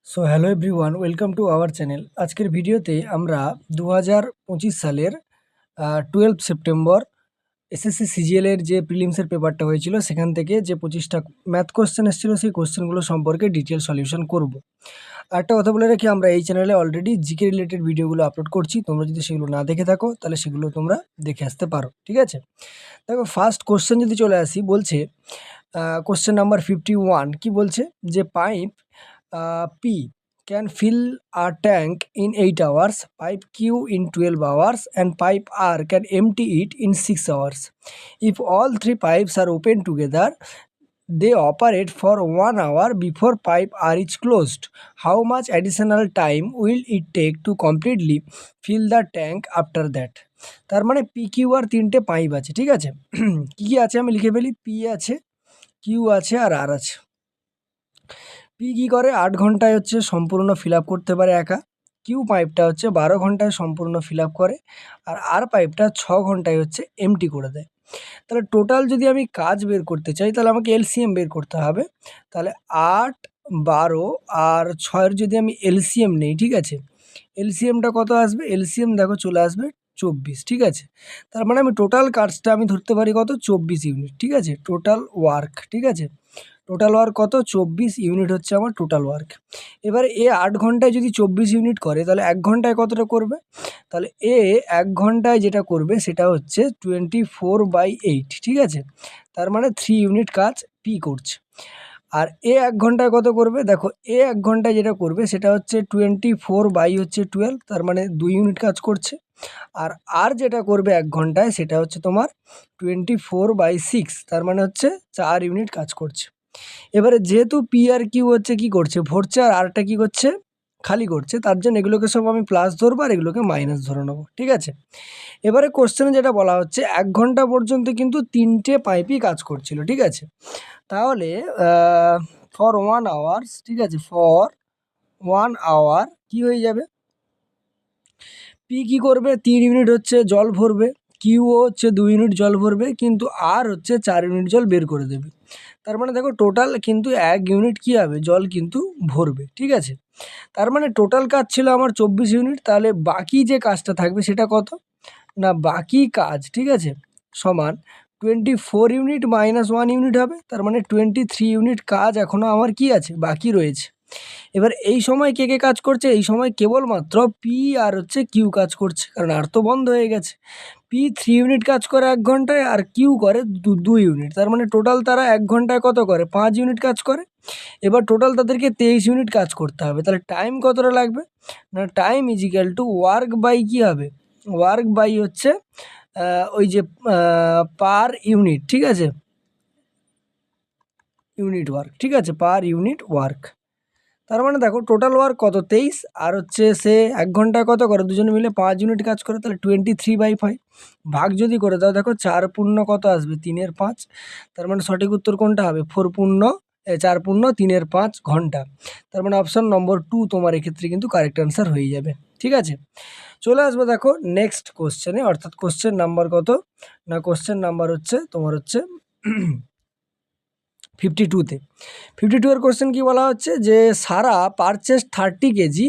So hello everyone, welcome to our channel. আজকের ভিডিওতে আমরা 2025 সালের 12 সেপ্টেম্বর এসএসসি সিজিএলের যে প্রিলিমসের পেপারটা হয়েছিল সেখান থেকে যে 25টা ম্যাথ কোশ্চেন এসেছিল সেই কোশ্চেনগুলো সম্পর্কে ডিটেল সলিউশন করব। আর একটা কথা বলে রাখি, আমরা এই চ্যানেলে অলরেডি জিকে রিলেটেড ভিডিওগুলো আপলোড করছি। তোমরা যদি সেগুলো না দেখে থাকো তাহলে সেগুলো তোমরা দেখে আসতে পারো, ঠিক আছে? দেখো, ফার্স্ট কোশ্চেন যদি চলে আসি, বলছে কোশ্চেন নাম্বার 51 কি বলছে, যে pipe P can fill a tank in 8 hours, pipe Q in 12 hours, and pipe R can empty it in 6 hours. If all three pipes are open together, they operate for 1 hour before pipe R is closed. How much additional time will it take to completely fill the tank after that? তার মানে P Q R তিনটে pipe আছে, ঠিক আছে? কি কি আছে আমি লিখে ফেলি। পি আছে, কিউ আছে, আর আর আছে। পি কী করে 8 ঘন্টায় হচ্ছে সম্পূর্ণ ফিল আপ করতে পারে একা। কিউ পাইপটা হচ্ছে 12 ঘন্টায় সম্পূর্ণ ফিল আপ করে। আর পাইপটা 6 ঘন্টায় হচ্ছে এমটি করে দেয়। তাহলে টোটাল যদি আমি কাজ বের করতে চাই তাহলে আমাকে এলসিএম বের করতে হবে। তাহলে 8, 12 আর 6-এর যদি আমি এলসিএম নেই, ঠিক আছে? এলসিএমটা কত আসবে? এলসিএম দেখো চলে আসবে 24, ঠিক আছে? তার মানে আমি টোটাল কাজটা আমি ধরতে পারি কত? 24 ইউনিট, ঠিক আছে? টোটাল ওয়ার্ক, ঠিক আছে? টোটাল ওয়ার্ক কত? 24 ইউনিট হচ্ছে আমার টোটাল ওয়ার্ক। এবার এ 8 ঘন্টায় যদি 24 ইউনিট করে তাহলে 1 ঘন্টায় কতটা করবে? তাহলে এ 1 ঘন্টায় যেটা করবে সেটা হচ্ছে 24/8, ঠিক আছে? তার মানে 3 ইউনিট কাজ পি করছে। আর এ 1 ঘন্টায় কত করবে? দেখো, এ 1 ঘন্টায় যেটা করবে সেটা হচ্ছে 24/12, তার মানে 2 ইউনিট কাজ করছে। আর যেটা করবে 1 ঘন্টায় সেটা হচ্ছে তোমার 24/6, তার মানে হচ্ছে 4 ইউনিট কাজ করছে। এবারে যেহেতু পি আর কিউ হচ্ছে কি করছে? ভরছে, আর আরটা কি করছে? খালি করছে। তার জন্য এগুলোকে সব আমি প্লাস ধরবো আর এগুলোকে মাইনাস ধরে নেবো, ঠিক আছে? এবারে কোশ্চেনে যেটা বলা হচ্ছে 1 ঘন্টা পর্যন্ত কিন্তু 3টে পাইপই কাজ করছিল, ঠিক আছে? তাহলে ফর 1 আওয়ার্স, ঠিক আছে? ফর 1 আওয়ার কি হয়ে যাবে? পি কী করবে? 3 ইউনিট হচ্ছে জল ভরবে, কিউও হচ্ছে 2 ইউনিট জল ভরবে, কিন্তু আর হচ্ছে 4 ইউনিট জল বের করে দেবে। তার মানে দেখো টোটাল কিন্তু 1 ইউনিট কী হবে? জল কিন্তু ভরবে, ঠিক আছে? তার মানে টোটাল কাজ ছিল আমার 24 ইউনিট। তাহলে বাকি যে কাজটা থাকবে সেটা কত? না, বাকি কাজ, ঠিক আছে, সমান 24 ইউনিট মাইনাস 1 ইউনিট হবে। তার মানে 23 ইউনিট কাজ এখনও আমার কি আছে? বাকি রয়েছে। এবার এই সময় কে কে কাজ করছে? এই সময় কেবলমাত্র পি আর হচ্ছে কিউ কাজ করছে, কারণ আর তো বন্ধ হয়ে গেছে। পি 3 ইউনিট কাজ করে 1 ঘন্টায়, আর কিউ করে 2 ইউনিট। তার মানে টোটাল তারা 1 ঘন্টায় কত করে? 5 ইউনিট কাজ করে। এবার টোটাল তাদেরকে 23 ইউনিট কাজ করতে হবে। তাহলে টাইম কতটা লাগবে? না, time is equal to work by কী হবে? ওয়ার্ক বাই হচ্ছে ওই যে পার ইউনিট, ঠিক আছে? ইউনিট ওয়ার্ক, ঠিক আছে? Per unit work. তার মানে দেখো টোটাল ওয়ার্ক কত? 23, আর হচ্ছে সে 1 ঘন্টায় কত করে? দুজনে মিলে 5 ইউনিট কাজ করে। তাহলে 23/5 ভাগ যদি করে দাও, দেখো 4 পূর্ণ কত আসবে? 3-এর 5। তার মানে সঠিক উত্তর কোনটা হবে? 4 পূর্ণ 3-এর 5 ঘন্টা। তার মানে অপশান নম্বর 2 তোমার এক্ষেত্রে কিন্তু কারেক্ট অ্যান্সার হয়ে যাবে, ঠিক আছে? চলে আসবো দেখো নেক্সট কোশ্চেনে, অর্থাৎ কোশ্চেন নাম্বার কত? না, কোশ্চেন নাম্বার হচ্ছে তোমার হচ্ছে 52-তে। 52-এর কোশ্চেন কী বলা হচ্ছে, যে Sara purchase 30 kg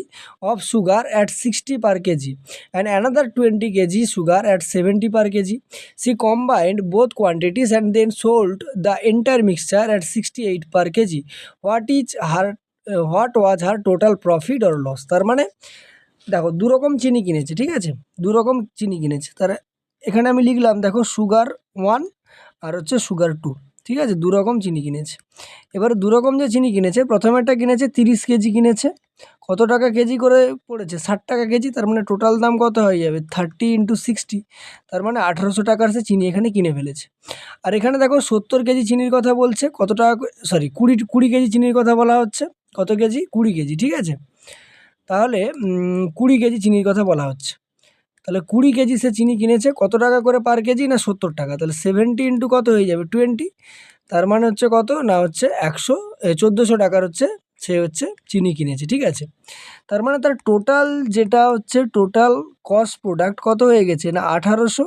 of sugar at 60 per kg and another 20 kg sugar at 70 per kg. She combined both quantities and then sold the entire mixture at 68 per kg. What was her total profit or loss? তার মানে দেখো, দু রকম চিনি কিনেছে, ঠিক আছে? দু রকম চিনি কিনেছে। তার এখানে আমি লিখলাম, দেখো, সুগার 1 আর হচ্ছে সুগার 2, ঠিক আছে? দু রকম চিনি কিনেছে। এবারে দু রকম যে চিনি কিনেছে, প্রথমেরটা কিনেছে 30 কেজি কিনেছে। কত টাকা কেজি করে পড়েছে? 60 টাকা কেজি। তার মানে টোটাল দাম কত হয়ে যাবে? 30 × 60, তার মানে 1800 টাকার সে চিনি এখানে কিনে ফেলেছে। আর এখানে দেখো 70 কেজি চিনির কথা বলছে। কত টাকা? সরি, 20 কেজি চিনির কথা বলা হচ্ছে। কত কেজি? 20 কেজি, ঠিক আছে? তাহলে 20 কেজি চিনির কথা বলা হচ্ছে। তাহলে 20 কেজি সে চিনি কিনেছে। কত টাকা করে পার কেজি? না, 70 টাকা। তাহলে 70 × কত হয়ে যাবে? 20। তার মানে হচ্ছে কত? না, হচ্ছে 1400 টাকার হচ্ছে সে হচ্ছে চিনি কিনেছে, ঠিক আছে? তার মানে তার টোটাল যেটা হচ্ছে টোটাল কস্ট প্রোডাক্ট কত হয়ে গেছে? না, 1800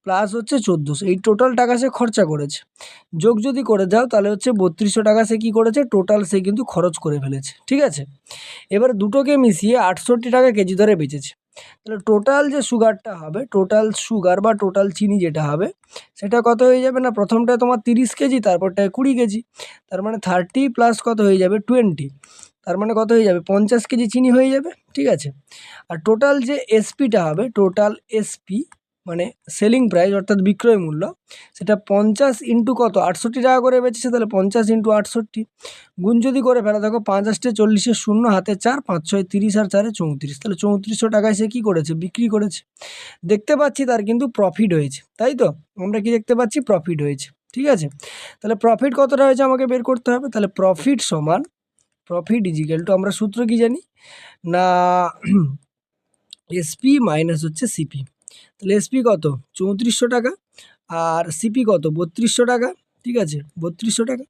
প্লাস হচ্ছে 1400, এই টোটাল টাকা সে খরচা করেছে। যোগ যদি করে দাও তাহলে হচ্ছে 3200 টাকা সে কী করেছে, টোটাল সে কিন্তু খরচ করে ফেলেছে, ঠিক আছে। এবার দুটোকে মিশিয়ে 68 টাকা কেজি দরে বেচেছে। তাহলে টোটাল যে সুগারটা হবে, টোটাল সুগার বা টোটাল চিনি যেটা হবে সেটা কত হয়ে যাবে না, প্রথমটায় তোমার 30 কেজি, তারপরটায় 20 কেজি, তার মানে 30 প্লাস কত হয়ে যাবে 20, তার মানে কত হয়ে যাবে 50 কেজি চিনি হয়ে যাবে, ঠিক আছে। আর টোটাল যে এসপিটা হবে, টোটাল এসপি মানে সেলিং প্রাইস অর্থাৎ বিক্রয় মূল্য, সেটা 50 ইন্টু কত 68 টাকা করে বেচেছে, তাহলে 50 ইন্টু 68 গুণ যদি করে ফেলা, দেখো 5 8 40 শূন্য, হাতে 4, 5 6 30 আর 4 34, তাহলে 3400 টাকায় সে কী করেছে, বিক্রি করেছে। দেখতে পাচ্ছি তার কিন্তু প্রফিট হয়েছে, তাই তো, আমরা কি দেখতে পাচ্ছি প্রফিট হয়েছে, ঠিক আছে। তাহলে প্রফিট কতটা হয়েছে আমাকে বের করতে হবে। তাহলে প্রফিট সমান, প্রফিট ইজিক্যাল টু, আমরা সূত্র কি জানি না, এসপি মাইনাস হচ্ছে সিপি। তাহলে এসপি কত 3400 টাকা আর সিপি কত 3200 টাকা, ঠিক আছে 3200 টাকা,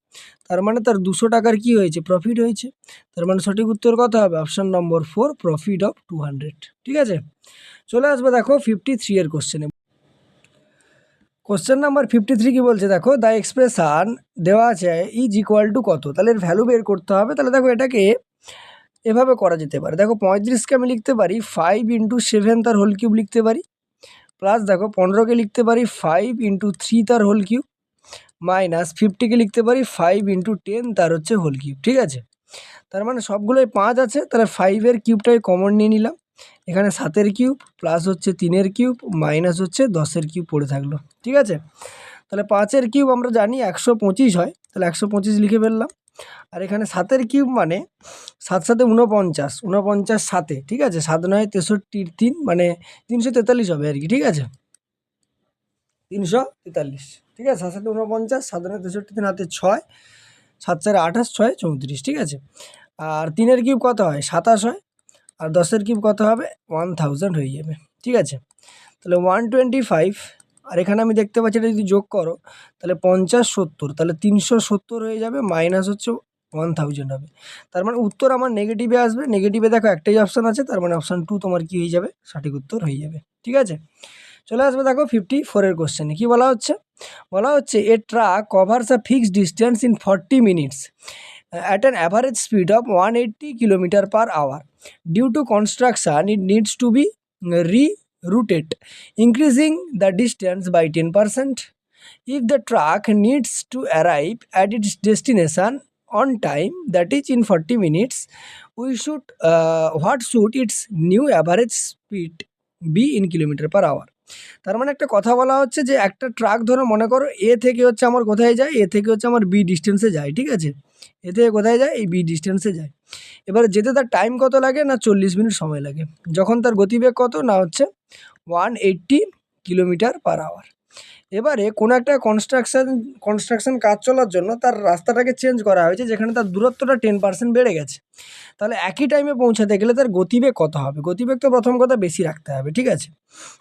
তার মানে তার 200 টাকার কি হয়েছে, প্রফিট হয়েছে। তার মানে সঠিক উত্তর কত হবে, অপশান নম্বর 4, প্রফিট অফ 200, ঠিক আছে। চলে আসবে দেখো 53 এর কোশ্চেনে। কোশ্চেন নাম্বার 53 কি বলছে দেখো, দ্য এক্সপ্রেশান দেওয়া আছে ইজ ইকুয়াল টু কত, তাহলে এর ভ্যালু বের করতে হবে। তাহলে দেখো এটাকে এভাবে করা যেতে পারে, দেখো 35কে আমি লিখতে পারি 5 ইন্টু 7 তার হোল কিউব লিখতে পারি, প্লাস দেখো 15কে লিখতে পারি 5 ইন্টু 3 তার হোল কিউব, মাইনাস 50কে লিখতে পারি 5 ইন্টু 10 তার হচ্ছে হোল কিউব, ঠিক আছে। তার মানে সবগুলোই 5 আছে, তাহলে 5-এর কিউবটাই কমন নিয়ে নিলাম, এখানে 7-এর কিউব প্লাস হচ্ছে 3-এর কিউব মাইনাস হচ্ছে 10-এর কিউব পড়ে থাকলো, ঠিক আছে। তাহলে 5-এর কিউব আমরা জানি 125 হয়, তাহলে 125 লিখে ফেললাম। আর এখানে 7-এর কিউব মানে 7 7 49, 49 7, ঠিক আছে, 7 9 63 3 মানে 343 হবে আর কি, ঠিক আছে, 343, ঠিক আছে। 7 7 49, 7 9 63 3 হাতে 6, 7 4 28, 6 34, ঠিক আছে। আর 3-এর কিউব কত হয় 27 হয়, আর 10-এর কিউব কত হবে 1000 হয়ে যাবে, ঠিক আছে। তাহলে 125, আর এখানে আমি দেখতে পাচ্ছি এটা যদি যোগ করো তাহলে 50 70, তাহলে 370 হয়ে যাবে, মাইনাস হচ্ছে 1000 হবে। তার মানে উত্তর আমার নেগেটিভে আসবে, নেগেটিভে দেখো একটাই অপশান আছে, তার মানে অপশান 2 তোমার কি হয়ে যাবে, সঠিক উত্তর হয়ে যাবে, ঠিক আছে। চলে আসবে দেখো 54 এর কোশ্চেনে, কি বলা হচ্ছে, বলা হচ্ছে a truck covers a fixed distance in 40 minutes at an average speed of 180 km/h. Due to construction, it needs to be rerouted, increasing the distance by 10%. If the truck needs to arrive at its destination on time, that is in 40 minutes, what should its new average speed be in km/h? তার মানে একটা কথা বলা হচ্ছে যে একটা truck ধরো মনে করো এ থেকে হচ্ছে আমার কোথায় যায়, এ থেকে হচ্ছে আমার বি ডিস্টেন্সে যায়, ঠিক আছে, এ থেকে কোথায় যায়, এই বি ডিস্টেন্সে যায়। এবারে যেতে তার টাইম কত লাগে না 40 মিনিট সময় লাগে, যখন তার গতিবেগ কত না হচ্ছে 180 km/h। এবারে কোনো একটা কনস্ট্রাকশন কাজ চলার জন্য তার রাস্তাটাকে চেঞ্জ করা হয়েছে, যেখানে তার দূরত্বটা 10% বেড়ে গেছে। তাহলে একই টাইমে পৌঁছাতে গেলে তার গতিবেগ কত হবে, গতিবেগ তো প্রথম কথা বেশি রাখতে হবে, ঠিক আছে।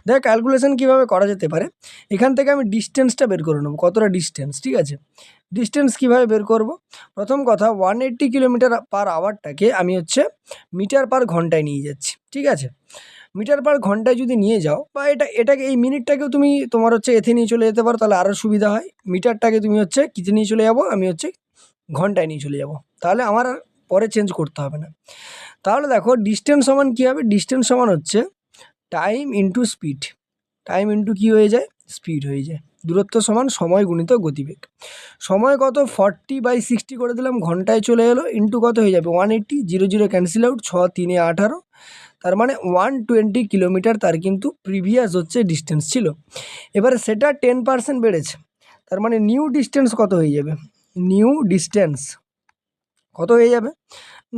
দেখ ক্যালকুলেশন কীভাবে করা যেতে পারে, এখান থেকে আমি ডিস্টেন্সটা বের করে নেবো, কতটা ডিস্টেন্স, ঠিক আছে। ডিস্টেন্স কীভাবে বের করব, প্রথম কথা 180 km/hটাকে আমি হচ্ছে মিটার পার ঘন্টায় নিয়ে যাচ্ছি, ঠিক আছে। মিটার পার ঘন্টায় যদি নিয়ে যাও, বা এটাকে এই মিনিটটাকেও তুমি তোমার হচ্ছে এতে নিয়ে চলে যেতে পারো, তাহলে আরও সুবিধা হয়। মিটারটাকে তুমি হচ্ছে কিতে নিয়ে চলে যাবো, আমি হচ্ছে ঘন্টায় নিয়ে চলে যাব, তাহলে আমার আর পরে চেঞ্জ করতে হবে না। তাহলে দেখো ডিস্টেন্স সমান কী হবে, ডিস্টেন্স সমান হচ্ছে time into speed, time into কী হয়ে যায়, স্পিড হয়ে যায়। দূরত্ব সমান সময় গুণিত গতিবেগ। সময় কত 40/60 করে দিলাম, ঘন্টায় চলে এলো, ইন্টু কত হয়ে যাবে 180, 0 0 ক্যান্সেল আউট, 6 3 18, তার মানে 120 কিলোমিটার তার কিন্তু প্রিভিয়াস হচ্ছে ডিস্টেন্স ছিল। এবারে সেটা 10% বেড়েছে, তার মানে নিউ ডিস্টেন্স কত হয়ে যাবে, নিউ ডিস্টেন্স কত হয়ে যাবে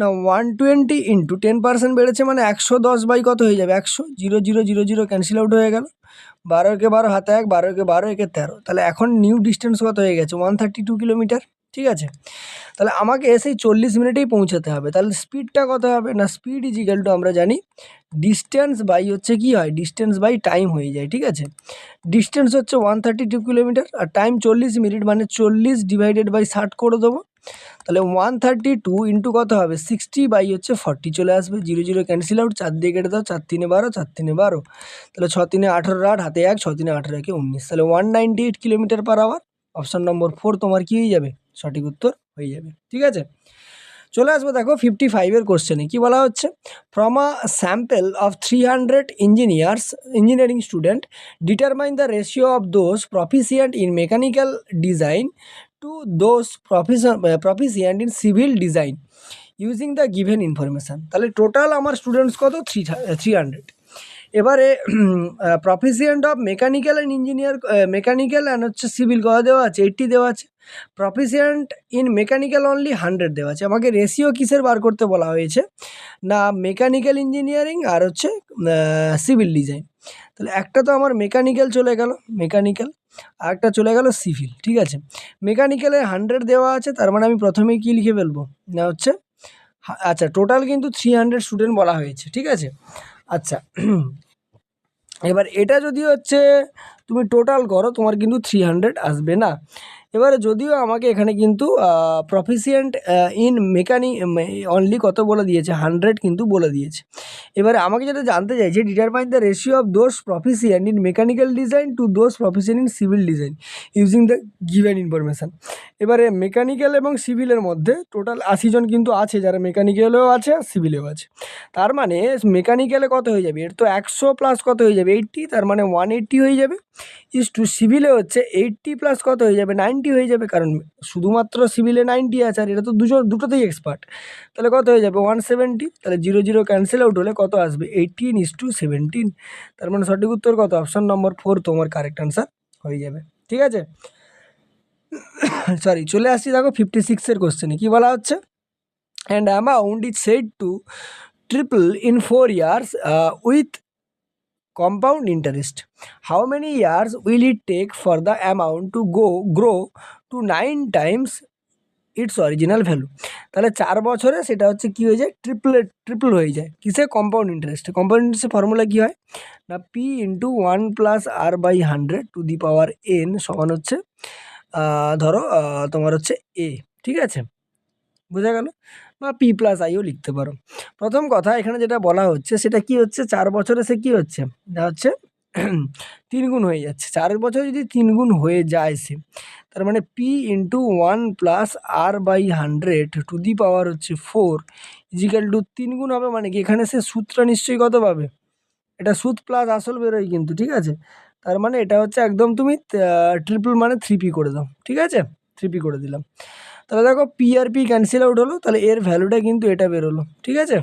না 120 ইন্টু 10% বেড়েছে মানে 110 বাই কত হয়ে যাবে 100, 0 0 0 0 ক্যান্সেল আউট হয়ে গেল, 12 কে 12 হাতে 1, 12 কে 12 একে 13, তাহলে এখন নিউ ডিস্টেন্স কত হয়ে গেছে 132 কিলোমিটার, ঠিক আছে, তাহলে আমাকে সেই 40 মিনিটেই পৌঁছাতে হবে। তাহলে স্পিডটা কত হবে না, স্পিড ইজ ইকুয়াল টু আমরা জানি ডিস্টেন্স বাই হচ্ছে কি হয়, ডিস্টেন্স বাই টাইম হয়ে যায়। ঠিক আছে, ডিস্টেন্স হচ্ছে 132 কিলোমিটার আর টাইম 40 মিনিট, মানে 40 ডিভাইডেড বাই 60 করে দেবো। তাহলে 132 ইন্টু কত হবে 60 বাই হচ্ছে 40 চলে আসবে, 0 0 ক্যান্সেল আউট, 4 দিয়ে কেটে দাও, 4 3 12, 4 3 12, তাহলে 6 3 18 8, হাতে 1, 6 3 18 1 19, তাহলে 198 kilometre per hour. Option number 4 তোমার কি হয়ে যাবে, সঠিক উত্তর হয়ে যাবে। ঠিক আছে, চলে আসবো দেখো 55-এর কোশ্চেনে কি বলা হচ্ছে, from a sample of 300 engineering student determine the ratio of those proficient in mechanical design to those proficient in civil design using the given information. তাহলে টোটাল আমার স্টুডেন্টস কত 300। এবারে proficient of mechanical and engineer, mechanical and হচ্ছে civil কত দেওয়া আছে, 80 দেওয়া আছে। প্রফিসিয়েন্ট ইন মেকানিক্যাল অনলি 100 দেওয়া আছে। আমাকে রেশিও কিসের বার করতে বলা হয়েছে না, মেকানিক্যাল ইঞ্জিনিয়ারিং আর হচ্ছে সিভিল ডিজাইন। তাহলে একটা তো আমার মেকানিক্যাল চলে গেল, মেকানিক্যাল, আর একটা চলে গেল সিভিল। ঠিক আছে, মেকানিক্যালে 100 দেওয়া আছে, তার মানে আমি প্রথমেই কী লিখে ফেলবো না হচ্ছে, আচ্ছা টোটাল কিন্তু 300 স্টুডেন্ট বলা হয়েছে। ঠিক আছে, আচ্ছা এবার এটা যদি হচ্ছে তুমি টোটাল করো তোমার কিন্তু 300 আসবে না। এবারে যদিও আমাকে এখানে কিন্তু প্রফিসিয়েন্ট ইন মেকানিক অনলি কত বলে দিয়েছে, 100 কিন্তু বলে দিয়েছে। এবারে আমাকে যেটা জানতে চাইছে, determine the ratio of those proficient in mechanical design to those proficient in civil design using the given information. এবারে মেকানিক্যাল এবং সিভিলের মধ্যে টোটাল 80 জন কিন্তু আছে, যারা মেকানিক্যালেও আছে আর সিভিলেও আছে। তার মানে মেকানিক্যালে কত হয়ে যাবে, এর তো 100 প্লাস কত হয়ে যাবে 80, তার মানে 180 হয়ে যাবে। ইস টু সিভিলে হচ্ছে 80 প্লাস কত হয়ে যাবে 90 হয়ে যাবে, কারণ শুধুমাত্র সিভিলে 90 আছে আর এটা তো দুটোতেই এক্সপার্ট। তাহলে কত হয়ে যাবে 170, তাহলে 0 0 ক্যান্সেল আউট হলে কত আসবে 18:17। তার মানে সঠিক উত্তর কত, অপশান নম্বর 4 তোমার কারেক্ট আনসার হয়ে যাবে। ঠিক আছে, সরি চলে আসছি দেখো 56-এর কোশ্চেনে কি বলা হচ্ছে, and amount is said to triple in 4 years with compound interest. How many years will it take for the amount to grow to 9 times its original value? তাহলে 4 বছরে সেটা হচ্ছে কি হয়ে যায়, ট্রিপল হয়ে যায়। কিসে, কম্পাউন্ড ইন্টারেস্টে। কম্পাউন্ড ইন্টারেস্টের ফর্মুলা কী হয় না, P into 1 + r/100 to the power n সমান হচ্ছে ধরো তোমার হচ্ছে এ। ঠিক আছে, বোঝা গেল, বা পি প্লাস আইও লিখতে পারো। প্রথম কথা এখানে যেটা বলা হচ্ছে সেটা কি হচ্ছে, 4 বছরে সে কী হচ্ছে না হচ্ছে 3 গুণ হয়ে যাচ্ছে। 4 বছরে যদি 3 গুণ হয়ে যায় সে, তার মানে P into 1 + r/100 to the power হচ্ছে 4 ইজিক্যাল টু 3 গুণ হবে, মানে কি এখানে সে সুদটা নিশ্চয়ই কত পাবে, এটা সুদ প্লাস আসল বেরোয় কিন্তু। ঠিক আছে, তার মানে এটা হচ্ছে একদম তুমি ট্রিপল মানে 3p করে দাও। ঠিক আছে, 3p করে দিলাম। তাহলে দেখো P R P cancel out হলো, তাহলে এর ভ্যালুটা কিন্তু এটা বেরোলো। ঠিক আছে,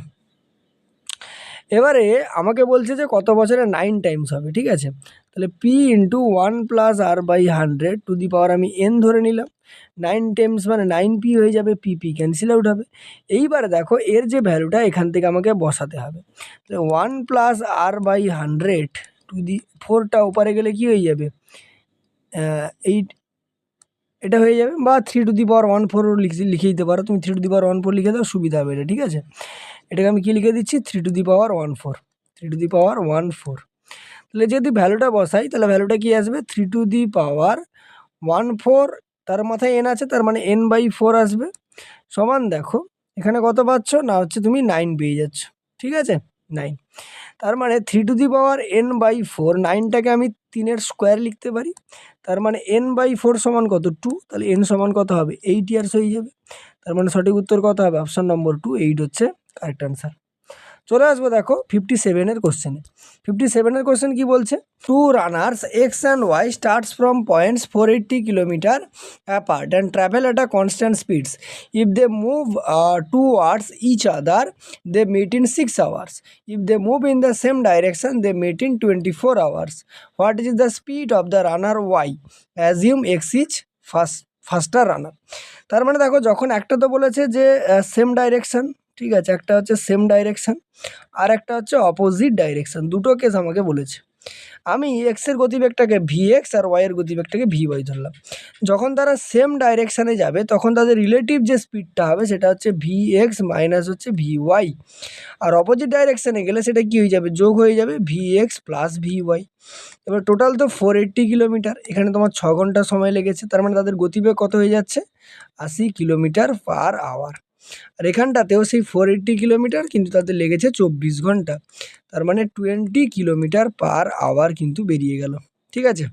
এবারে আমাকে বলছে যে কত বছরে 9 টাইমস হবে। ঠিক আছে, তাহলে P into 1 + r/100 to the power আমি n ধরে নিলাম, 9 টাইমস মানে 9p হয়ে যাবে, পি ক্যান্সেল আউট হবে। এইবারে দেখো এর যে ভ্যালুটা এখান থেকে আমাকে বসাতে হবে, তাহলে 1 + r/100 টু দি 4টা ওপারে গেলে কি হয়ে যাবে 8, এটা হয়ে যাবে, বা 3 টু দি পাওয়ার 14 লিখে দিতে পারো তুমি, 3 টু দি পাওয়ার 14 লিখে দাও, সুবিধা হবে এটা। ঠিক আছে, এটাকে আমি কি লিখে দিচ্ছি 3 two the power 14, 3 two the পাওয়ার 14। তাহলে যদি ভ্যালুটা বসাই তাহলে ভ্যালুটা কি আসবে 3 টু দি পাওয়ার 14, তার মাথায় n আছে, তার মানে n/4 আসবে, সমান দেখো এখানে কত পাচ্ছ না হচ্ছে তুমি 9 পেয়ে যাচ্ছ। ঠিক আছে, 9, তার মানে 3 টু দি পাওয়ার n/4, 9টাকে আমি 3-এর স্কোয়ার লিখতে পারি, তার মানে n/4 সমান কত 2, তাহলে n সমান কত হবে 8 ইয়ার্স হয়ে যাবে। তার মানে সঠিক উত্তর কত হবে, অপশান নম্বর 2, 8 হচ্ছে কারেক্ট আনসার। চলে আসবো দেখো 57-এর কোশ্চেনে। 57-এর কোশ্চেন কি বলছে, 2 runners X and Y starts from points 480 kilometre apart and travel at a constant speeds. If they move towards each other they meet in 6 hours. If they move in the same direction they meet in 24 hours. What is the speed of the runner y? Assume x is faster runner. তার মানে দেখো যখন একটা তো বলেছে যে same direction, ঠিক আছে, একটা হচ্ছে সেম ডাইরেকশন আর একটা হচ্ছে অপোজিট ডাইরেকশন, দুটো কেস আমাকে বলেছে। আমি এক্সের গতিবেগটাকে ভি এক্স আর ওয়াইয়ের গতিবেগটাকে ভি ওয়াই ধরলাম। যখন তারা সেম ডাইরেকশানে যাবে তখন তাদের রিলেটিভ যে স্পিডটা হবে সেটা হচ্ছে ভি এক্স মাইনাস হচ্ছে ভি ওয়াই। আর অপোজিট ডাইরেকশানে গেলে সেটা কী হয়ে যাবে, যোগ হয়ে যাবে V X plus V Y. এবার টোটাল তো 480 কিলোমিটার, এখানে তোমার 6 ঘন্টা সময় লেগেছে, তার মানে তাদের গতিবেগ কত হয়ে যাচ্ছে, 80 কিলোমিটার পার আওয়ার। আর এখানটাতেও সেই 480 কিলোমিটার, কিন্তু তাদের লেগেছে 24 ঘন্টা, তার মানে 20 কিলোমিটার পার আওয়ার কিন্তু বেরিয়ে গেল। ঠিক আছে,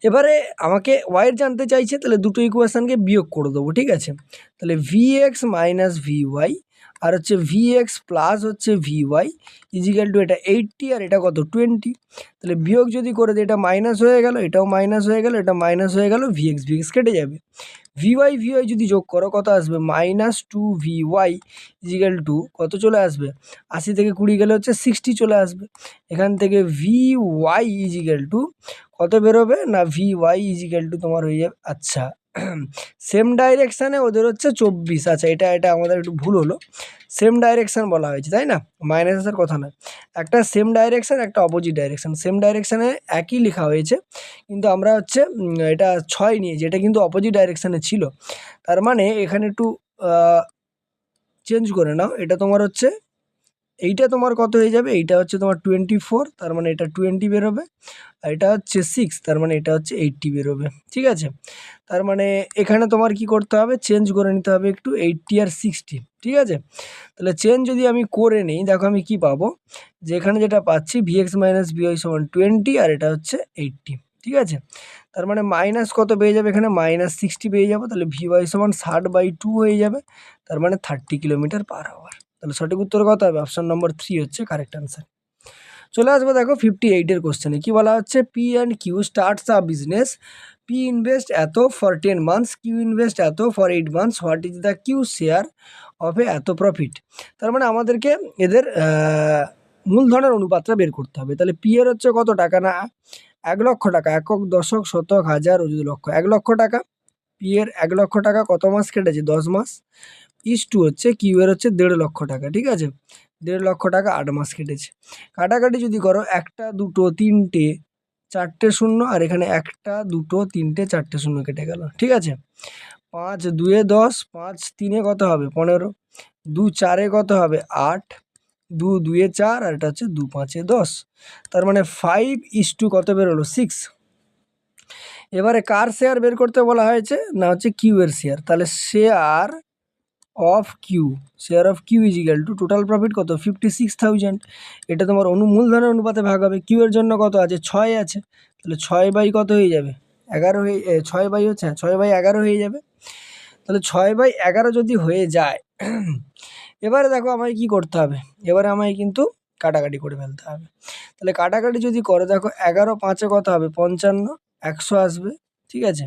এবারে আমাকে ওয়াইয়ের জানতে চাইছে, তাহলে দুটো ইকুয়েশানকে বিয়োগ করে দেবো। ঠিক আছে, তাহলে V X minus V Y আর হচ্ছে ভি এক্স প্লাস হচ্ছে ভি ওয়াই ইজিক্যাল টু এটা 80 আর এটা কত 20। তাহলে বিয়োগ যদি করে দিই, এটা মাইনাস হয়ে গেল, এটাও মাইনাস হয়ে গেল, এটা মাইনাস হয়ে গেল, ভি এক্স কেটে যাবে। ভি ওয়াই যদি যোগ করো কত আসবে, minus 2 V Y is equal to কত চলে আসবে, 80 থেকে 20 গেলে হচ্ছে 60 চলে আসবে। এখান থেকে ভি ওয়াই ইজিক্যাল টু কত বেরোবে না, ভি ওয়াই ইজিক্যাল টু তোমার হয়ে যাবে, আচ্ছা সেম ডাইরেকশানে ওদের হচ্ছে 24। আচ্ছা, এটা আমাদের একটু ভুল হলো, সেম ডাইরেকশান বলা হয়েছে তাই না, মাইনাস আসার কথা নয়। একটা সেম ডাইরেকশান, একটা অপোজিট ডাইরেকশান। সেম ডাইরেকশানে একই লেখা হয়েছে, কিন্তু আমরা হচ্ছে এটা 6 নিয়েছি, এটা কিন্তু অপোজিট ডাইরেকশানে ছিল। তার মানে এখানে একটু চেঞ্জ করে নাও, এটা তোমার হচ্ছে এইটা তোমার কত হয়ে যাবে, এইটা হচ্ছে তোমার 24, তার মানে এটা 20 বেরোবে, আর এটা হচ্ছে 6, তার মানে এটা হচ্ছে 80 বেরোবে। ঠিক আছে, তার মানে এখানে তোমার কি করতে হবে, চেঞ্জ করে নিতে হবে একটু 80 আর 60। ঠিক আছে, তাহলে চেঞ্জ যদি আমি করে নিই, দেখো আমি কি পাবো, যে এখানে যেটা পাচ্ছি V X minus V Y সমান 20 আর এটা হচ্ছে 80। ঠিক আছে, তার মানে মাইনাস কত পেয়ে যাবে, এখানে মাইনাস 60 পেয়ে যাবো, তাহলে ভি ওয়াই সমান 60/2 হয়ে যাবে, তার মানে 30 কিলোমিটার পার আওয়ার। তাহলে সঠিক উত্তর কত হবে, অপশন নম্বর 3 হচ্ছে কারেক্ট অ্যান্সার। চলে আসবো দেখো 58-এর কোশ্চেনে, কি বলা হচ্ছে, P and Q starts a business, P invest এত ফর 10 মান্থস, কিউ ইনভেস্ট এত for 8 months, what is the Q share of a এত প্রফিট। তার মানে আমাদেরকে এদের মূলধনের অনুপাতটা বের করতে হবে। তাহলে পি এর হচ্ছে কত টাকা, না 1 লক্ষ টাকা, একক দশক শতক হাজার অযুত লক্ষ, 1 লক্ষ টাকা। পি এর 1 লক্ষ টাকা কত মাস কেটেছে, 10 মাস। ইস টু হচ্ছে কিউ এর হচ্ছে 1.5 লক্ষ টাকা। ঠিক আছে, 1.5 লক্ষ টাকা 8 মাস কেটেছে। কাটাকাটি যদি করো, 1 2 3 4 শূন্য, আর এখানে 1 2 3 4 শূন্য কেটে গেল। ঠিক আছে, 5 2 10, 5 3 কত হবে 15, 2 4 কত হবে 8, 2 2 4, আর এটা হচ্ছে 2 5 10, তার মানে 5 কত বেরোলো 6। এবারে কার শেয়ার বের করতে বলা হয়েছে, না হচ্ছে কিউ এর শেয়ার। তাহলে share of Q is equal to total profit কত 56,000। এটা তোমার মূলধনের অনুপাতে ভাগ হবে। কিউ এর জন্য কত আছে, 6 আছে, তাহলে 6 কত হয়ে যাবে 11 হয়ে 6 হচ্ছে, 6/11 হয়ে যাবে। তাহলে 6/11 যদি হয়ে যায়, এবারে দেখো আমায় কি করতে হবে, এবারে আমায় কিন্তু কাটাকাটি করে ফেলতে হবে। তাহলে কাটাকাটি যদি করে দেখো, 11 5 কত হবে 55, 100 আসবে। ঠিক আছে,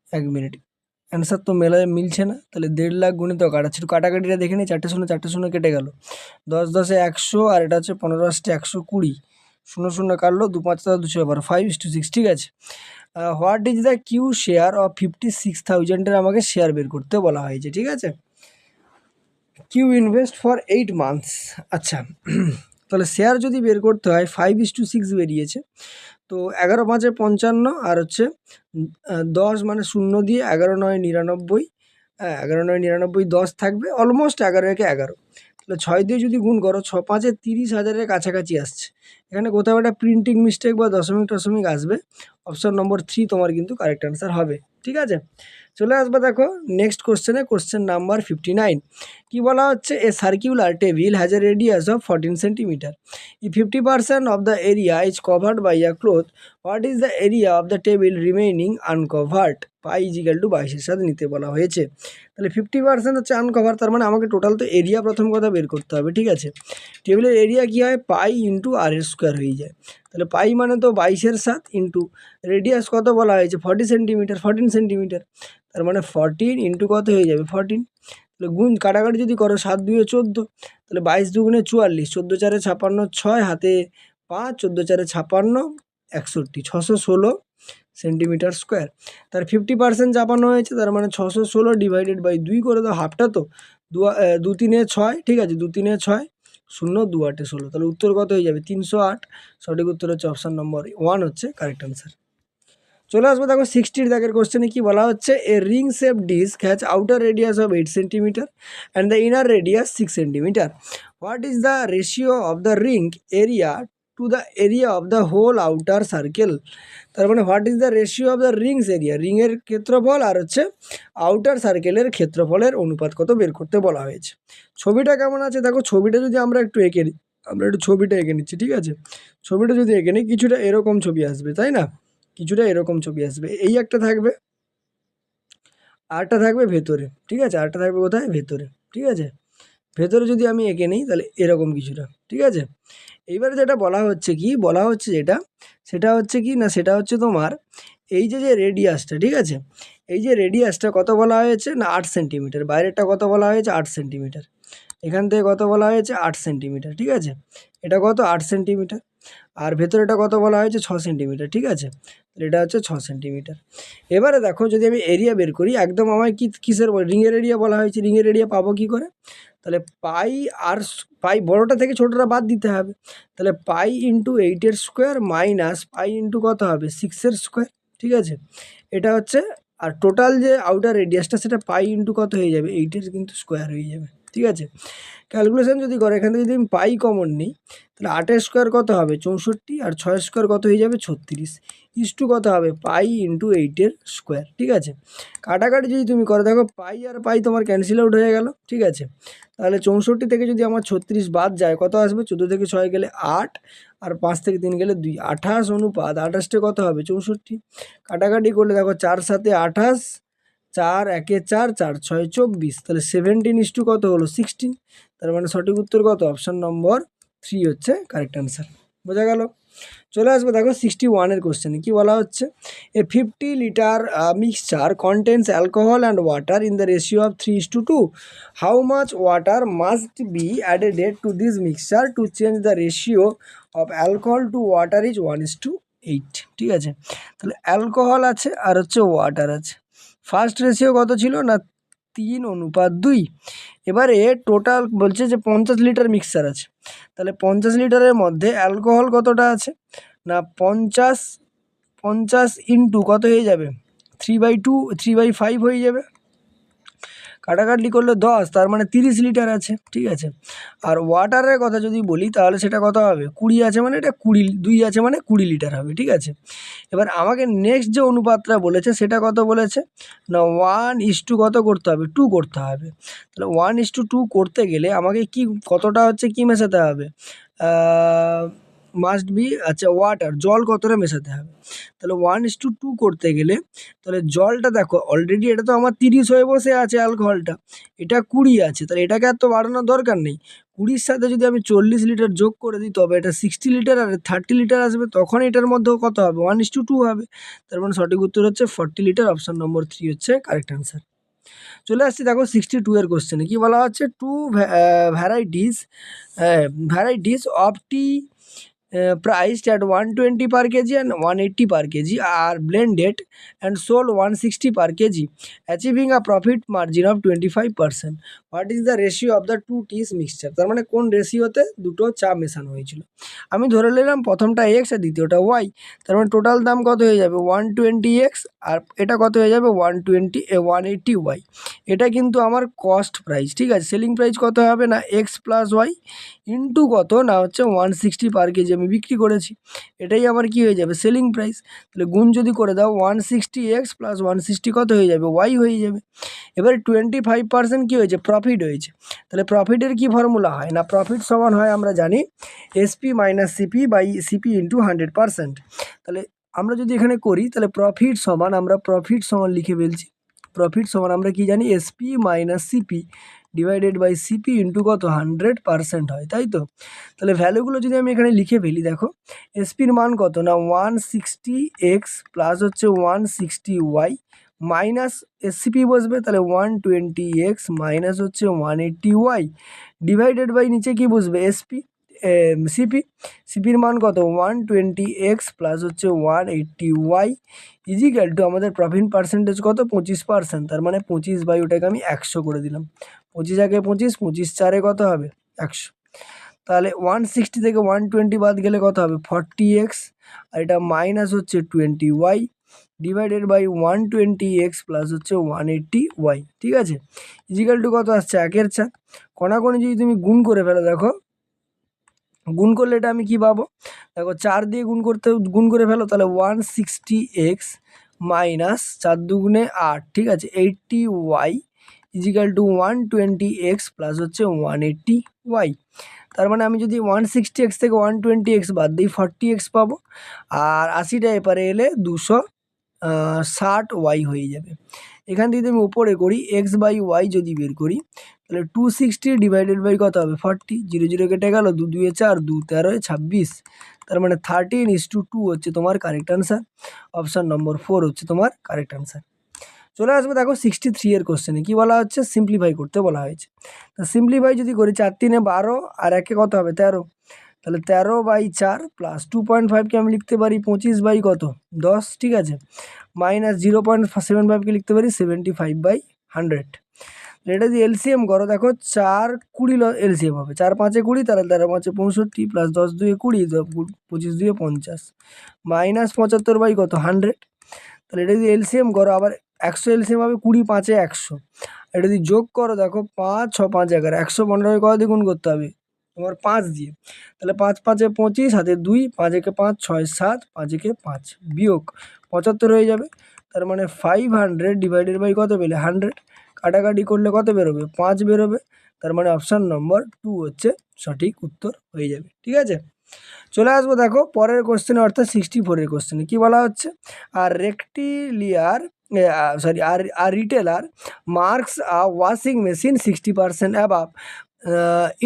1 মিনিট, অ্যান্সার তো মিলছে না, তাহলে 1.5 লাখ গুণিতক 8, একটু কাটাকাটিটা দেখে নিই, 4 শূন্য কেটে গেল, 10 10 100, আর এটা হচ্ছে 15 120, 0 কাটলো, 2 5 212, 5:6। ঠিক আছে, what is the Q share of 56,000-এর আমাকে শেয়ার বের করতে বলা হয়েছে। ঠিক আছে, কিউ ইনভেস্ট ফর 8 মান্থস। আচ্ছা, তাহলে শেয়ার যদি বের করতে হয় 5:6 বেরিয়েছে, তো 11 5 55, আর হচ্ছে 10 মানে 0 দিয়ে 11 9 99, 11 9 99, 10 থাকবে, অলমোস্ট 11 একে 11। তাহলে 6 দিয়ে যদি গুণ করো, 6 5 30,000-এর কাছাকাছি আসছে। এখানে কোথাও একটা প্রিন্টিং মিস্টেক বা দশমিক টশমিক আসবে, অপশন নম্বর 3 তোমার কিন্তু কারেক্ট অ্যান্সার হবে। ঠিক আছে, চলে আসবে দেখো নেক্সট কোশ্চেনে, কোশ্চেন নাম্বার 59। কি বলা হচ্ছে, এ circular table has a radius of 14 centimetre, if 50% of the area is covered by a cloth, what is the area of the table remaining uncovered? পাই ইজিক্যাল টু 22-এর সাথে নিতে বলা হয়েছে। তাহলে 50% হচ্ছে আনকভার, তার মানে আমাকে টোটাল তো এরিয়া প্রথম কথা বের করতে হবে। ঠিক আছে, টেবিলের এরিয়া কী হয়, পাই ইন্টু আর এর স্কোয়ার হয়ে যায়। তাহলে পাই মানে তো 22-এর সাথে, ইন্টু রেডিয়াস কত বলা হয়েছে 40 সেন্টিমিটার, 14 সেন্টিমিটার, তার মানে 14 ইন্টু কত হয়ে যাবে 14। তাহলে গুণ কাটাকাটি যদি করো, 7 2 14, তাহলে 22 2 44, 14 4 56, 6 হাতে 5, 14 4 56, 61, 616 সেন্টিমিটার স্কোয়ার। তার 50% চাপানো হয়েছে, তার মানে 616 ডিভাইডেড বাই 2 করে দাও, হাফটা তো 2 3 6। ঠিক আছে, 2 3 6, শূন্য 2 8 16, তাহলে উত্তর কত হয়ে যাবে 308। সঠিক উত্তর হচ্ছে অপশান নম্বর 1 হচ্ছে কারেক্ট অ্যান্সার। চলে আসবো দেখো 60 দাগের কোশ্চেনে কি বলা হচ্ছে, a ring shape disc has outer radius of 8 centimetre and the inner radius 6 centimetre. What is the ratio of the ring area to the area of the whole outer circle. তার মানে what is the ratio of the ring's area, রিংয়ের ক্ষেত্রফল আর হচ্ছে outer সার্কেলের ক্ষেত্রফলের অনুপাত কত বের করতে বলা হয়েছে। ছবিটা কেমন আছে দেখো, ছবিটা যদি আমরা একটু এঁকে নিই, আমরা একটু ছবিটা এঁকে নিচ্ছি, ঠিক আছে। ছবিটা যদি এঁকে নিই কিছুটা এরকম ছবি আসবে, তাই না, কিছুটা এরকম ছবি আসবে, এই একটা থাকবে, আরটা থাকবে ভেতরে, ঠিক আছে, আরটা থাকবে কোথায়, ভেতরে, ঠিক আছে। ভেতরে যদি আমি এঁকে নিই তাহলে এরকম কিছুটা, ঠিক আছে। এইবারে যেটা বলা হচ্ছে কি, বলা হচ্ছে যেটা, সেটা হচ্ছে কি না, সেটা হচ্ছে তোমার এই যে রেডিয়াসটা, ঠিক আছে, এই যে রেডিয়াসটা কত বলা হয়েছে না 8 সেন্টিমিটার, বাইরেরটা কত বলা হয়েছে 8 সেন্টিমিটার, এখান থেকে কত বলা হয়েছে 8 সেন্টিমিটার, ঠিক আছে, এটা কত 8 সেন্টিমিটার, আর ভেতরেটা কত বলা হয়েছে 6 সেন্টিমিটার, ঠিক আছে, এটা হচ্ছে 6 সেন্টিমিটার। এবারে দেখো যদি আমি এরিয়া বের করি, একদম আমায় কিসের রিংয়ের এরিয়া বলা হয়েছে, রিংয়ের এরিয়া পাবো কি করে, তাহলে পাই আর পাই বড়টা থেকে ছোটোটা বাদ দিতে হবে, তাহলে পাই ইন্টু 8-এর স্কোয়ার মাইনাস পাই ইন্টু কত হবে 6-এর স্কোয়ার, ঠিক আছে, এটা হচ্ছে, আর টোটাল যে আউটার রেডিয়াসটা সেটা পাই ইন্টু কত হয়ে যাবে 8-এর কিন্তু স্কোয়ার হয়ে যাবে, ঠিক আছে। ক্যালকুলেশন যদি করে এখান থেকে যদি আমি পাই কমন নিই তাহলে 8-এর স্কোয়ার কত হবে 64, আর 6-এর স্কোয়ার কত হয়ে যাবে 36, ইস্টু কত হবে পাই ইন্টু 8-এর স্কোয়ার, ঠিক আছে। কাটাকাটি যদি তুমি করো দেখো পাই আর পাই তোমার ক্যান্সেল আউট হয়ে গেল, ঠিক আছে, তাহলে 64 থেকে যদি আমার 36 বাদ যায় কত আসবে, 14 থেকে 6 গেলে 8, আর 5 থেকে 3 গেলে 2, 28 অনুপাত 28 কত হবে 64, কাটাকাটি করলে দেখো 4 7 28, 4 1 4, 4 6 24, তাহলে 17 কত হলো 16, তার মানে সঠিক উত্তর কত অপশান নম্বর 3 হচ্ছে কারেক্ট অ্যান্সার। বোঝা গেল। চলে আসবে দেখো 61-এর কোশ্চেনে কি বলা হচ্ছে, a 50 litre mixture contains alcohol and water in the ratio of 3:2, how much water must be added to this mixture to change the ratio of alcohol to water is 1:8, ঠিক আছে। তাহলে অ্যালকোহল আছে আর হচ্ছে ওয়াটার আছে, first ratio কত ছিল না 3:2, এবারে টোটাল বলছে যে 50 লিটার মিক্সচার আছে, তাহলে 50 লিটারের মধ্যে অ্যালকোহল কতটা আছে না 50 ইন্টু কত হয়ে যাবে 3/2, 3/5 হয়ে যাবে, কাটাকাটি করলে 10, তার মানে 30 লিটার আছে, ঠিক আছে। আর ওয়াটারের কথা যদি বলি তাহলে সেটা কত হবে 20 আছে, মানে এটা 2 আছে মানে 20 লিটার হবে, ঠিক আছে। এবার আমাকে নেক্সট যে অনুপাতটা বলেছে সেটা কত বলেছে না 1:2 কত করতে হবে 2 করতে হবে, তাহলে 1:2 করতে গেলে আমাকে কি কতটা হচ্ছে কি মেশাতে হবে, মাস্ট বি, আচ্ছা ওয়াটার জল কতটা মেশাতে হবে, তাহলে 1:2 করতে গেলে তাহলে জলটা দেখো অলরেডি এটা তো আমার 30 হয়ে বসে আছে, অ্যালকোহলটা এটা 20 আছে, তাহলে এটাকে আর তো বাড়ানোর দরকার নেই, 20-র সাথে যদি আমি 40 লিটার যোগ করে দিই তবে এটা 60 লিটার আর 30 লিটার আসবে, তখন এটার মধ্যেও কত হবে 1:2 হবে, তার মানে সঠিক উত্তর হচ্ছে 40 লিটার, অপশান নম্বর 3 হচ্ছে কারেক্ট অ্যান্সার। চলে আসছি দেখো 62-এর কোশ্চেনে কি বলা হচ্ছে, two varieties of tea priced at 120 per kg and 180 per kg are blended and sold 160 per kg, achieving a profit margin of 25%. What is the ratio of the two teas mixture? তার মানে কোন রেশিওতে দুটো চা মেশানো হয়েছিল, আমি ধরে নিলাম প্রথমটা এক্স আর দ্বিতীয়টা ওয়াই, তার মানে টোটাল দাম কত হয়ে যাবে 120x, আর এটা কত হয়ে যাবে 180y, এটা কিন্তু আমার কস্ট প্রাইস, ঠিক আছে, সেলিং প্রাইস কত হবে না এক্স প্লাস ওয়াই ইন্টু কত না হচ্ছে 160 পার কেজি আমি বিক্রি করেছি, এটাই আমার কি হয়ে যাবে সেলিং প্রাইস, তাহলে গুণ যদি করে দাও 160x প্লাস 160 কত হয়ে যাবে ওয়াই হয়ে যাবে। এবারে 25% কী হয়েছে প্রফিট হয়েছে, তাহলে প্রফিটের কি ফর্মুলা হয় না প্রফিট সমান হয় আমরা জানি SP minus CP by CP into 100%, তাহলে আমরা যদি এখানে করি তাহলে প্রফিট সমান লিখে ফেলছি, প্রফিট সমান আমরা কি জানি SP minus CP divided by CP into কত 100% হয়, তাই তো। তাহলে ভ্যালুগুলো যদি আমি এখানে লিখে ফেলি দেখো এসপির মান কত না 160x প্লাস হচ্ছে 160y মাইনাস এসসিপি বসবে, তাহলে 120x মাইনাস হচ্ছে 180y ডিভাইডেড বাই নিচে কি বসবে এসপি সিপির মান কত 120x প্লাস হচ্ছে 180y ইজিক্যাল টু আমাদের প্রফিট পার্সেন্টেজ কত 25%, তার মানে 25 বাই ওটাকে আমি 100 করে দিলাম, 25 আগে 25, 25 4 কত হবে 100, তাহলে 160 থেকে 120 বাদ গেলে কত হবে 40x, আর এটা মাইনাস হচ্ছে 20y divided by 120x plus হচ্ছে 180y, ঠিক আছে, ইজিক্যাল টু কত আসছে 1/4। কোনাকুনি যদি তুমি গুণ করে ফেলো, দেখো গুণ করলে এটা আমি কি পাবো, দেখো 4 দিয়ে গুণ করে ফেলো, তাহলে 160x মাইনাস 4 দুগুণে 8, ঠিক আছে, 80y is equal two 120x plus হচ্ছে 180y। তার মানে আমি যদি 160x থেকে 120x বাদ দিই 40x পাবো, আর 80টা এপারে এলে 260y হয়ে যাবে। এখান থেকে আমি উপরে করি x/y যদি বের করি, তাহলে 260 ডিভাইডেড বাই কত হবে 40, 0 0 কেটে গেল, 2 2 4, 2 13 26, তার মানে 13:2 হচ্ছে তোমার কারেক্ট আনসার। অপশান নম্বর 4 হচ্ছে তোমার কারেক্ট আনসার। চলে আসবে দেখো 63 এর কোশ্চেনে কি বলা হচ্ছে, সিম্পলিফাই করতে বলা হয়েছে। তো সিম্পলিফাই যদি করি 4 3 12 আর 1 কত হবে 13, তাহলে 13/4 প্লাস 2.5কে আমি লিখতে পারি 25 কত 10, ঠিক আছে, মাইনাস 0.75কে লিখতে পারি 75/100। এটা যদি এলসিএম করো, দেখো 4 20 এলসিএম হবে, 4 5 20, তাহলে 13 5 65 প্লাস 10 2 20, 25 2 50, মাইনাস 75 কত 100। তাহলে এটা যদি এলসিএম করো, আবার 100 এলসিএম হবে 20 5 100, এটা যদি যোগ করো, দেখো 5 6 5 11, 115 কত দিয়ে গুণ করতে হবে তোমার 5 দিয়ে, তাহলে 5 5 25, হাতে 2, 5 একে 5 6 7, 5 একে 5 বিয়োগ 75 হয়ে যাবে। তার মানে 500 ডিভাইডেড বাই কত পেলে 100, কাটাকাটি করলে কত বেরোবে 5 বেরোবে। তার মানে অপশান নম্বর 2 হচ্ছে সঠিক উত্তর হয়ে যাবে, ঠিক আছে। চলে আসবো দেখো পরের কোশ্চেনে, অর্থাৎ 64 কোশ্চেনে কি বলা হচ্ছে, a retailer marks a washing machine 60% above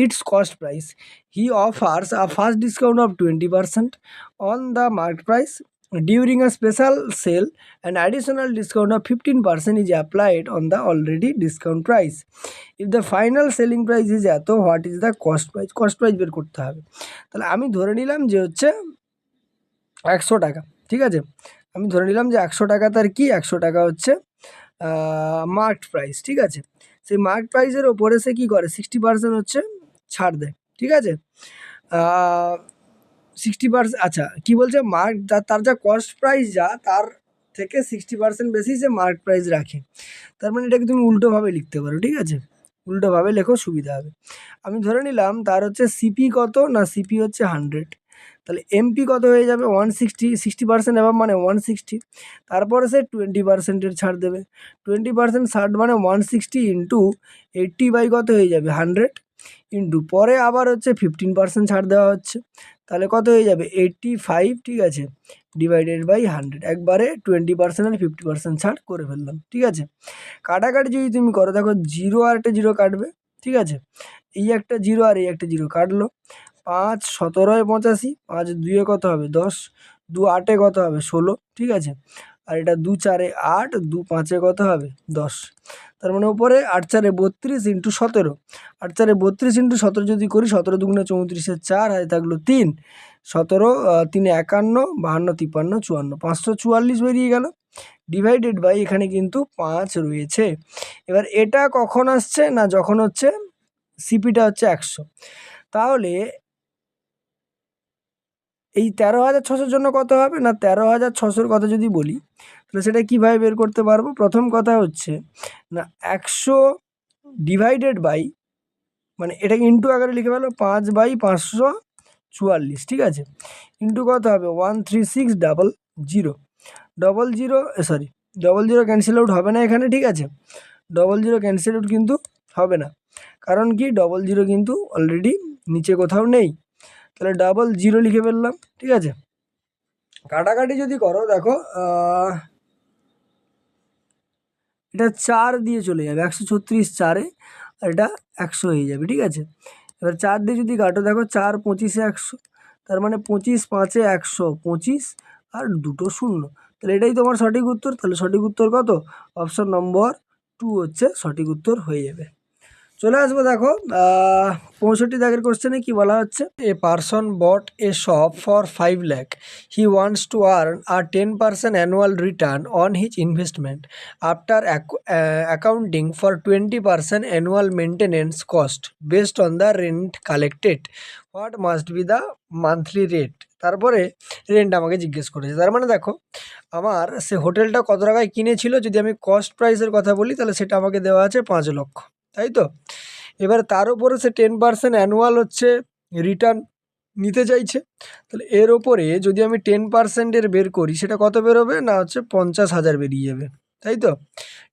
its cost price. He offers a fast discount of 20% on the market price. During a special sale, an additional discount of 15% is applied on the already discount price. If the final selling price is এত, what is the cost price? Cost price বের করতে হবে। তাহলে আমি ধরে নিলাম যে হচ্ছে 100 টাকা, ঠিক আছে, আমি ধরে নিলাম যে 100 টাকা, তার কি 100 টাকা হচ্ছে মার্কেট প্রাইস, ঠিক আছে। সেই মার্কেট প্রাইসের ওপরে সে কী করে 60% হচ্ছে ছাড় দেয়, ঠিক আছে, 60%, আচ্ছা কি বলছে তার যা কস্ট প্রাইস যা তার থেকে 60% বেশি সে মার্কেট প্রাইস রাখে। তার মানে এটাকে তুমি উল্টোভাবে লিখতে পারো, ঠিক আছে, উল্টোভাবে লেখো সুবিধা হবে। আমি ধরে নিলাম তার হচ্ছে সিপি কত না, সিপি হচ্ছে 100, তাহলে এমপি কত হয়ে যাবে 160, 60% এবার মানে 160, তারপরে সে 20%-এর ছাড় দেবে, 20% ছাড় মানে 160 ইন্টু 80 কত হয়ে যাবে 100, ইন্টু পরে আবার হচ্ছে 15% ছাড় দেওয়া হচ্ছে, তাহলে কত হয়ে যাবে 85, ঠিক আছে, ডিভাইডেড বাই 100, একবারে 20% আর 50% ছাড় করে ফেললাম, ঠিক আছে। কাটাকাটি যদি তুমি করো, দেখো 0 আর একটা 0 কাটবে, ঠিক আছে, এই একটা 0 আর এই একটা 0 কাটলো, 5 17 85, 5 2 কত হবে 10, 2 8 কত হবে 16, ঠিক আছে, আর এটা 2 4 8, 2 5 কত হবে 10, তার মানে উপরে 8 4 32 ইন্টু 17, 8 4 32 ইন্টু 17 যদি করি, 17 দুগুণে 34, 4 হাতে থাকলো 3, 17 3 51, 52 53 54, 544 বেরিয়ে গেল, ডিভাইডেড বাই এখানে কিন্তু 5 রয়েছে। এবার এটা কখন আসছে না, যখন হচ্ছে সিপিটা হচ্ছে 100, তাহলে এই 13,600 জন্য কত হবে না, 13,600 কথা যদি বলি, তাহলে সেটা কীভাবে বের করতে পারবো। প্রথম কথা হচ্ছে না 100 ডিভাইডেড বাই, মানে এটাকে ইন্টু আকারে লিখে ফেলো 5/544, ঠিক আছে, ইন্টু কত হবে 13600, 00 ক্যান্সেল আউট হবে না এখানে, ঠিক আছে, 00 ক্যান্সেল আউট কিন্তু হবে না, কারণ কি 00 কিন্তু অলরেডি নিচে কোথাও নেই, তাহলে 00 লিখে ফেললাম, ঠিক আছে। কাটাকাটি যদি করো, দেখো এটা 4 দিয়ে চলে যাবে, 136 4-এ, আর এটা 100 হয়ে যাবে, ঠিক আছে। এবার 4 দিয়ে যদি কাটো, দেখো 4 25-এ 100, তার মানে 25 5-এ 100 25 আর 2 শূন্য, তাহলে এটাই তোমার সঠিক উত্তর। তাহলে সঠিক উত্তর কত, অপশন নম্বর 2 হচ্ছে সঠিক উত্তর হয়ে যাবে। চলে আসবো দেখো 65 দাগের কোশ্চেনে কি বলা হচ্ছে, a person bought a shop for 5 lakh, he wants to earn are 10% annual return on his investment after accounting for 20% annual maintenance cost based on the rent collected, what must be the monthly rate. তারপরে rent আমাকে জিজ্ঞেস করেছে। তার মানে দেখো আমার সে হোটেলটা কত টাকায় কিনেছিল, যদি আমি কস্ট প্রাইসের কথা বলি তাহলে সেটা আমাকে দেওয়া আছে 5 লক্ষ, তাই তো। এবার তার উপরে সে 10% অ্যানুয়াল হচ্ছে রিটার্ন নিতে চাইছে, তাহলে এর ওপরে যদি আমি 10%-এর বের করি সেটা কত বেরোবে না হচ্ছে 50,000 বেরিয়ে যাবে, তাই তো।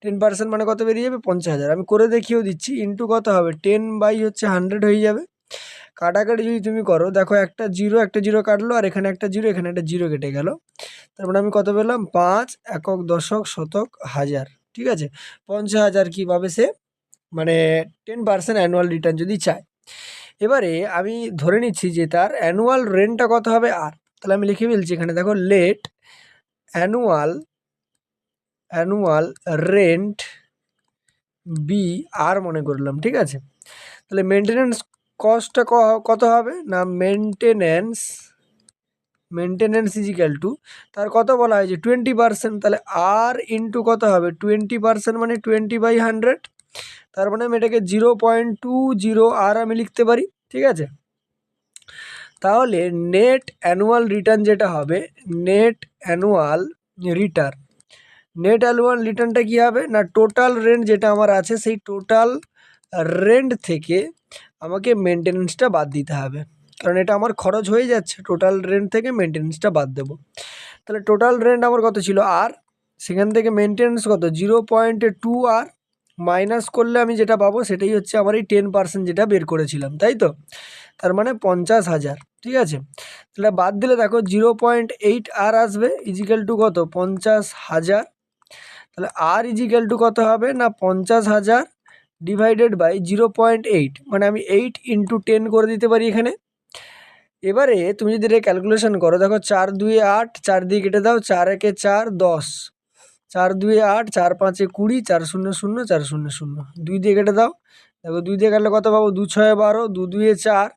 10% মানে কত বেরিয়ে যাবে 50,000। আমি করে দেখিয়েও দিচ্ছি, ইন্টু কত হবে 10/100 হয়ে যাবে। কাটাকাটি যদি তুমি করো দেখো একটা জিরো কাটলো, আর এখানে একটা জিরো, এখানে একটা জিরো কেটে গেল। তার মানে আমি কত পেলাম 5 একক দশক শতক হাজার, ঠিক আছে। 50,000 কীভাবে সে মানে 10% অ্যানুয়াল রিটার্ন যদি চায়। এবারে আমি ধরে নিচ্ছি যে তার অ্যানুয়াল রেন্টটা কত হবে আর, তাহলে আমি লিখে ফেলছি এখানে দেখো লেট অ্যানুয়াল রেন্ট বি আর মনে করলাম, ঠিক আছে। তাহলে মেনটেনেন্স কস্টটা কত হবে না মেনটেনেন্স ইজিক্যাল টু তার কত বলা হয়েছে 20%, তাহলে আর ইন্টু কত হবে 20% মানে 20/100, তার মানে আমি এটাকে 0.20 আর আমি লিখতে পারি, ঠিক আছে। তাহলে নেট অ্যানুয়াল রিটার্ন যেটা হবে, নেট অ্যানুয়াল রিটার্নটা কী হবে না টোটাল রেন্ট যেটা আমার আছে সেই টোটাল রেন্ট থেকে আমাকে মেনটেনেন্সটা বাদ দিতে হবে, কারণ এটা আমার খরচ হয়ে যাচ্ছে, টোটাল রেন্ট থেকে মেনটেনেন্সটা বাদ দেবো। তাহলে টোটাল রেন্ট আমার কত ছিল আর, সেখান থেকে মেনটেনেন্স কত 0.2 আর, মাইনাস করলে আমি যেটা পাবো সেটাই হচ্ছে আমার এই 10% যেটা বের করেছিলাম, তাই তো। তার মানে 50,000, ঠিক আছে। তাহলে বাদ দিলে দেখো 0.8 আর আসবে ইজিক্যাল টু কত 50,000, তাহলে আর ইজিক্যাল টু কত হবে না 50,000 ডিভাইডেড বাই 0.8, মানে আমি 8 ইন্টু 10 করে দিতে পারি এখানে। এবারে তুমি যদি এটা ক্যালকুলেশন করো দেখো 4 2 8, 4 দিয়ে কেটে দাও, 4 1 4 10, 4 2 8, 4 5 20, 4 0 0 4 0 0, 2 দিয়ে কেটে দাও, দেখো 2 দিয়ে কাটলে কত পাবো 2 6 12, 2 2 4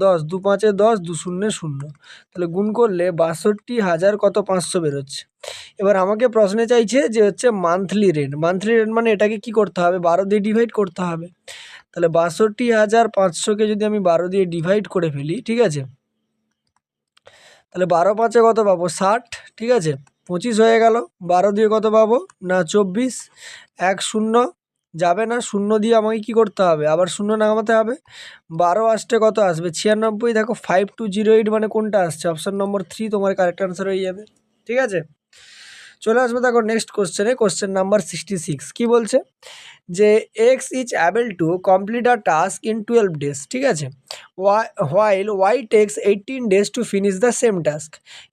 10, 2 5 10, 2 0 0, তাহলে গুণ করলে 62,000 কত 500 বেরোচ্ছে। এবার আমাকে প্রশ্নে চাইছে যে হচ্ছে মান্থলি রেন্ট মানে এটাকে কি করতে হবে 12 দিয়ে ডিভাইড করতে হবে। তাহলে 62,500-কে যদি আমি 12 দিয়ে ডিভাইড করে ফেলি, ঠিক আছে, তাহলে 12 5 কত পাবো 60, ঠিক আছে, 25 হয়ে গেল। 12 দিয়ে কত পাবো না 24, 1 0 যাবে না, 0 দিয়ে আমাকে কি করতে হবে আবার 0 নামাতে হবে। 12 আসতে কত আসবে 96, দেখো 5208 মানে কোনটা আসছে অপশান নম্বর 3 তোমার কারেক্ট আনসার হয়ে যাবে, ঠিক আছে। চলে আসবে দেখো নেক্সট কোশ্চেনে, কোশ্চেন নাম্বার 66 কি বলছে যে x is able to complete a task in 12 days, ঠিক আছে, while y takes 18 days to finish the same task.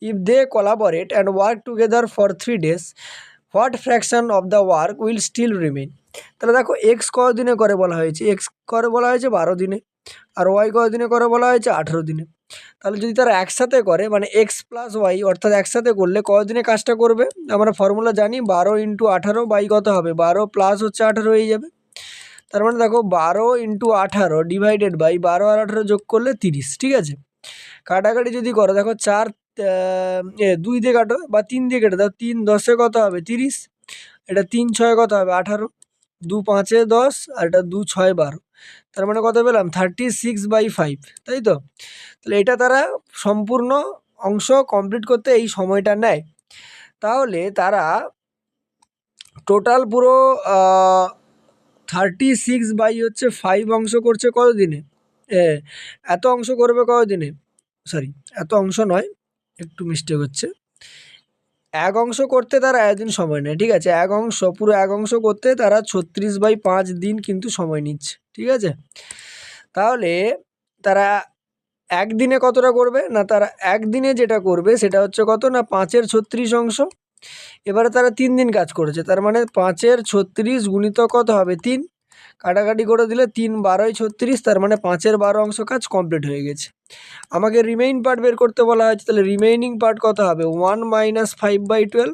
If they collaborate and work together for 3 days, what fraction of the work will still remain? তাহলে দেখো x কতদিনে করে বলা হয়েছে, x করে বলা হয়েছে 12 দিনে, আর ওয়াই কতদিনে করে বলা হয়েছে 18 দিনে। তাহলে যদি তারা একসাথে করে মানে এক্স প্লাস ওয়াই অর্থাৎ একসাথে করলে কতদিনে কাজটা করবে, আমরা ফর্মুলা জানি 12 ইন্টু 18 বাই কত হবে 12 প্লাস হচ্ছে 18 হয়ে যাবে। তার মানে দেখো 12 ইন্টু 18 ডিভাইডেড বাই 12 আর 18 যোগ করলে 30, ঠিক আছে। কাটাকাটি যদি করো দেখো 4 2 দিয়ে কাটো বা 3 দিয়ে কেটে দাও, 3 10 কত হবে 30, এটা 3 6 কত হবে 18, 2 5 10 আর এটা 2 6 12, তার মানে কত পেলাম 36/5, তাই তো। তাহলে এটা তারা সম্পূর্ণ অংশ কমপ্লিট করতে এই সময়টা নেয়। তাহলে তারা টোটাল পুরো 36/5 অংশ করছে কত দিনে, এত অংশ করবে কত দিনে, সরি এত অংশ নয়, একটু মিস্টেক হচ্ছে, এক অংশ করতে তারা একদিন সময় নেয়, ঠিক আছে, পুরো এক অংশ করতে তারা 36/5 দিন কিন্তু সময় নিচ্ছে, ঠিক আছে। তাহলে তারা একদিনে কতটা করবে না, তারা একদিনে যেটা করবে সেটা হচ্ছে কত না 5-এর 36 অংশ। এবারে তারা 3 দিন কাজ করেছে, তার মানে 5-এর 36 গুণিতক কত হবে 3, কাটাকাটি করে দিলে 3 12 36, তার মানে 5-এর 12 অংশ কাজ কমপ্লিট হয়ে গেছে। আমাকে রিমেইন পার্ট বের করতে বলা হয়েছে, তাহলে রিমেইনিং পার্ট কত হবে 1 - 5/12,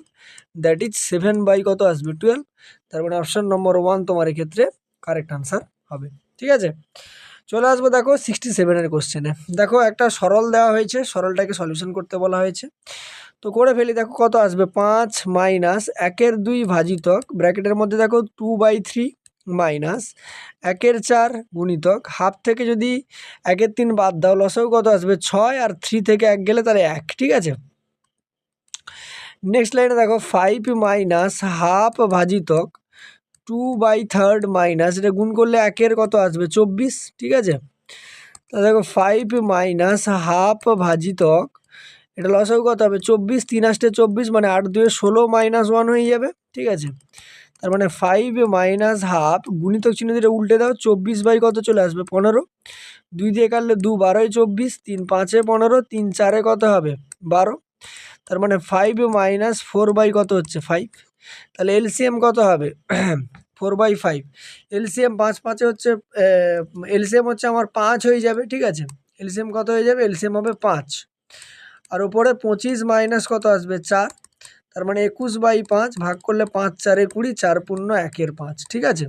দ্যাট ইজ 7 বাই কত আসবে 12, তার মানে অপশান নম্বর 1 তোমার এক্ষেত্রে কারেক্ট আনসার হবে। ঠিক আছে, চলে আসবো দেখো 67-এর কোশ্চেনে। দেখো একটা সরল দেওয়া হয়েছে, সরলটাকে সলিউশন করতে বলা হয়েছে। তো করে ফেলি, দেখো কত আসবে 5 মাইনাস 1/2 ভাজিতক ব্র্যাকেটের মধ্যে দেখো 2/3 মাইনাস 1/4 গুণিতক হাফ থেকে যদি 1/3 বাদ দাও লসাগু কত আসবে 6, আর 3 থেকে 1 গেলে তাহলে 1। ঠিক আছে, নেক্সট লাইনে দেখো 5 মাইনাস হাফ ভাজিতক 2/3 মাইনাস, এটা গুণ করলে 1-এর কত আসবে 24। ঠিক আছে, তা দেখো 5 মাইনাস হাফ ভাজিতক, এটা লসাগু কত হবে 24, 3 আসতে 24 মানে 8 2 16 মাইনাস 1 হয়ে যাবে। ঠিক আছে, তার মানে 5 মাইনাস হাফ গুণিতক চিহ্ন দিয়ে উল্টে দাও, 24 বাই কত চলে আসবে 15, 2 দিয়ে কাটলে 2 12 24, 3 5 15, 3 4 কত হবে 12, তার মানে 5 মাইনাস 4 বাই কত হচ্ছে 5, তাহলে এলসিএম কত হবে 4/5, এলসিএম 5 5 হচ্ছে এলসিএম হচ্ছে আমার 5 হয়ে যাবে। ঠিক আছে, এলসিএম কত হয়ে যাবে, এলসিএম হবে 5, আর উপরে 25 মাইনাস কত আসবে 4, তার মানে 21/5 ভাগ করলে 5 4 20, 4 পূর্ণ 1 5। ঠিক আছে,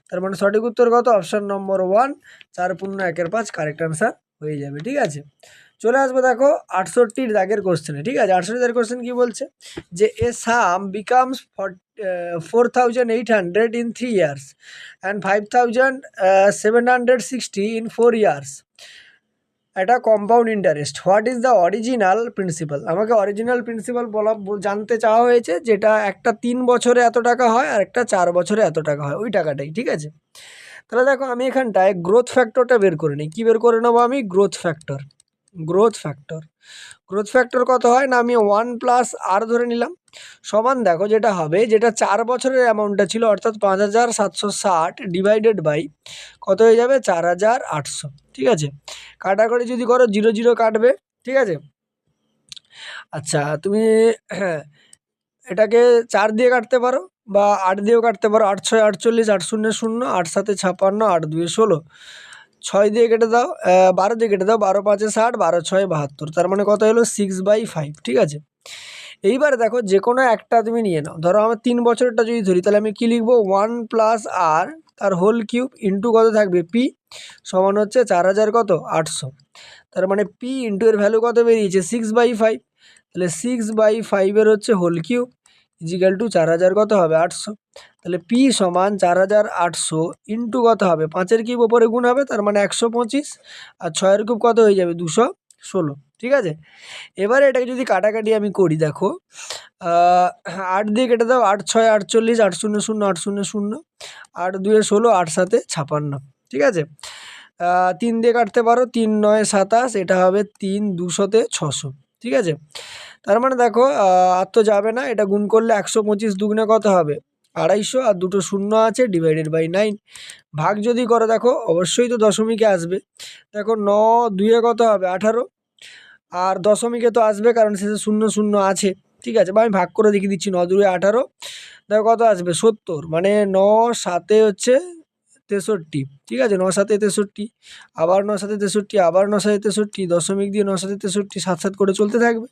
তার মানে সঠিক উত্তর কত অপশন নম্বর 1, 4 পূর্ণ 1 5 কারেক্ট আনসার হয়ে যাবে। ঠিক আছে, চলে আসবো দেখো 68 দাগের কোশ্চেনে। ঠিক আছে, 68 দাগের কোশ্চেন কি বলছে যে এ সাম becomes 4,800 in 3 years and 5,760 in 4 years এটা compound interest, what is the original principal. আমাকে অরিজিনাল প্রিন্সিপাল জানতে চাওয়া হয়েছে, যেটা একটা 3 বছরে এত টাকা হয় আর একটা 4 বছরে এত টাকা হয়, ওই টাকাটাই। ঠিক আছে, তাহলে দেখো আমি এখানটায় গ্রোথ ফ্যাক্টরটা বের করে নিই। কী বের করে নেবো আমি, গ্রোথ ফ্যাক্টর। গ্রোথ ফ্যাক্টর কত হয় না, আমি 1 প্লাস আর ধরে নিলাম সমান, দেখো যেটা হবে, যেটা 4 বছরের অ্যামাউন্টটা ছিল অর্থাৎ 5,760 ডিভাইডেড বাই কত হয়ে যাবে 4,800। ঠিক আছে, কাটাকাটি যদি করো 0 0 কাটবে। ঠিক আছে, আচ্ছা তুমি এটাকে 4 দিয়ে কাটতে পারো বা 8 দিয়েও কাটতে পারো, 8 6 48, 8 0 0, 8 7 56, 8 2 16, 6 দিয়ে কেটে দাও, 12 দিয়ে কেটে দাও, 12 5 60, 12 6 72, তার মানে কত হলো 6/5। ঠিক আছে, এইবারে দেখো যে কোনো একটা তুমি নিয়ে নাও, ধরো আমার 3 বছরটা যদি ধরি তাহলে আমি কি লিখবো 1 প্লাস আর তার হোল কিউব ইন্টু কত থাকবে পি সমান হচ্ছে 4,000 কত 800, তার মানে পি ইন্টু এর ভ্যালু কত বেরিয়েছে 6/5, তাহলে 6/5 হচ্ছে হোল কিউব ইজিক্যাল টু 4,000 কত হবে 800, তাহলে পি সমান 4,800 ইন্টু কত হবে 5-এর কিউব ওপরে গুণ হবে, তার মানে 125, আর 6-এর কিউব কত হয়ে যাবে 216। ঠিক আছে, এবারে এটাকে যদি কাটাকাটি আমি করি, দেখো 8 দিয়ে কেটে দাও, 8 6 48, 8 0 0, 8 0 0, 8 2 16, 8 7 56। ঠিক আছে, 3 দিয়ে কাটতে পারো, 3 9 27, এটা হবে 3 200 600। ঠিক আছে, তার মানে দেখো আর তো যাবে না, এটা গুণ করলে 125 দুগুণে কত হবে 250, আর দুটো শূন্য আছে ডিভাইডেড বাই 9, ভাগ যদি করো দেখো অবশ্যই তো দশমিকে আসবে। দেখো 9 2 কত হবে 18, আর দশমিকে তো আসবে কারণ শেষে 0 0 আছে। ঠিক আছে, বা আমি ভাগ করে দেখিয়ে দিচ্ছি, 9 2 18, দেখো কত আসবে 70, মানে 9 7 হচ্ছে 63। ঠিক আছে, 9 7 63, আবার 9 7 63, আবার 9 7 63, দশমিক দিয়ে 9 7 63, 7 7 করে চলতে থাকবে।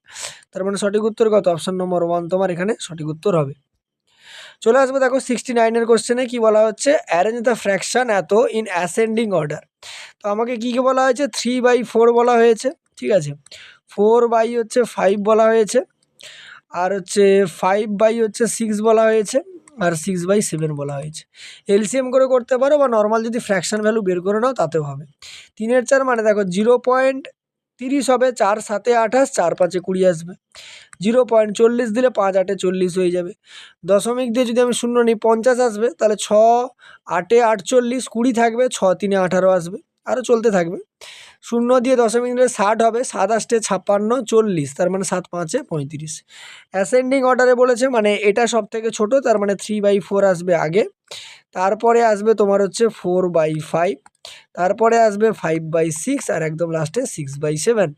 তার মানে সঠিক উত্তর কত অপশন নম্বর 1 তোমার এখানে সঠিক উত্তর হবে। চলে আসবো দেখো 69-এর কোশ্চেনে কি বলা হচ্ছে, অ্যারেঞ্জ দ্য ফ্র্যাকশন এত ইন অ্যাসেন্ডিং অর্ডার। তো আমাকে কি বলা হয়েছে 3/4 বলা হয়েছে। ঠিক আছে, 4/5 বলা হয়েছে, আর হচ্ছে 5/6 বলা হয়েছে, আর 6/7 বলা হয়েছে। এলসিএম করে করতে পারো বা নর্মাল যদি ফ্র্যাকশন ভ্যালু বের করে নাও তাতেও হবে। 3-এর 4 মানে দেখো 0.30 হবে, 4 7 28, 4 5 20 আসবে, 0.40 দিলে 5 8 40 হয়ে যাবে, দশমিক দিয়ে যদি আমি শূন্য নিই 50 আসবে, তাহলে 6 8 48 20 থাকবে, 6 3 18 আসবে, আরও চলতে থাকবে। শূন্য দিয়ে দশমিক দিলে 60 হবে, 7 8 56 40, তার মানে 7 5 35। অ্যাসেন্ডিং অর্ডারে বলেছে মানে এটা সব থেকে ছোট, তার মানে 3/4 আসবে আগে, তারপরে আসবে তোমার হচ্ছে 4/5, তারপরে আসবে 5/6, আর একদম লাস্টে 6/7।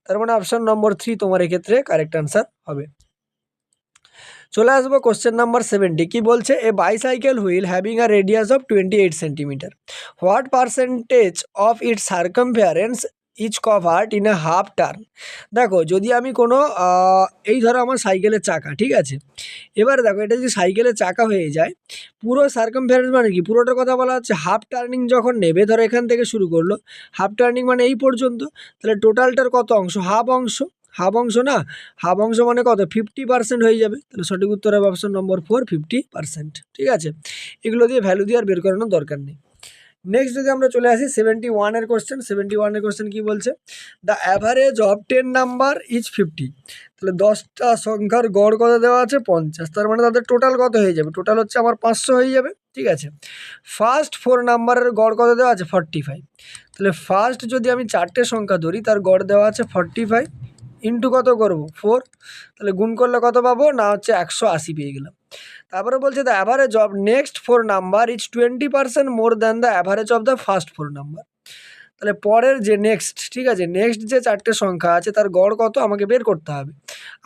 তার মানে অপশন নম্বর 3 তোমার এক্ষেত্রে কারেক্ট আনসার হবে। চলে আসবো কোশ্চেন নাম্বার 70, কি বলছে এ bicycle wheel having a radius of 28 centimetre, what percentage of its circumference is covered in a half turn. দেখো যদি আমি কোনো এই ধরো আমার সাইকেলের চাকা, ঠিক আছে, এবারে দেখো এটা যদি সাইকেলের চাকা হয়ে যায়, পুরো সার্কামফারেন্স মানে কি, পুরোটার কথা বলা হচ্ছে হাফ টার্নিং যখন নেবে, ধরো এখান থেকে শুরু করলো, হাফ টার্নিং মানে এই পর্যন্ত, তাহলে টোটালটার কত অংশ, হাফ অংশ, হাফ অংশ না, হাফ অংশ মানে কত 50% হয়ে যাবে। তাহলে সঠিক উত্তর হবে অপশন নম্বর 4, 50%। ঠিক আছে, এগুলো দিয়ে ভ্যালু দিয়ে আর বের করানোর দরকার নেই। নেক্সট যদি আমরা চলে আসি 71-এর কোশ্চেন। 71-এর কোশ্চেন কি বলছে, the average of 10 number is 50। তাহলে 10টা সংখ্যার গড় কত দেওয়া আছে 50, তার মানে তাদের টোটাল কত হয়ে যাবে, টোটাল হচ্ছে আমার 500 হয়ে যাবে। ঠিক আছে, ফার্স্ট 4 নাম্বারের গড় কত দেওয়া আছে 45। তাহলে ফার্স্ট যদি আমি 4টে সংখ্যা ধরি, তার গড় দেওয়া আছে 45, ইন্টু কত করব 4, তাহলে গুণ করলে কত পাবো না হচ্ছে 180 পেয়ে গেলাম। তারপরে বলছে the average of next 4 number is 20% more than the average of the first 4 number. তাহলে পরের যে নেক্সট, ঠিক আছে, নেক্সট যে 4টে সংখ্যা আছে তার গড় কত আমাকে বের করতে হবে।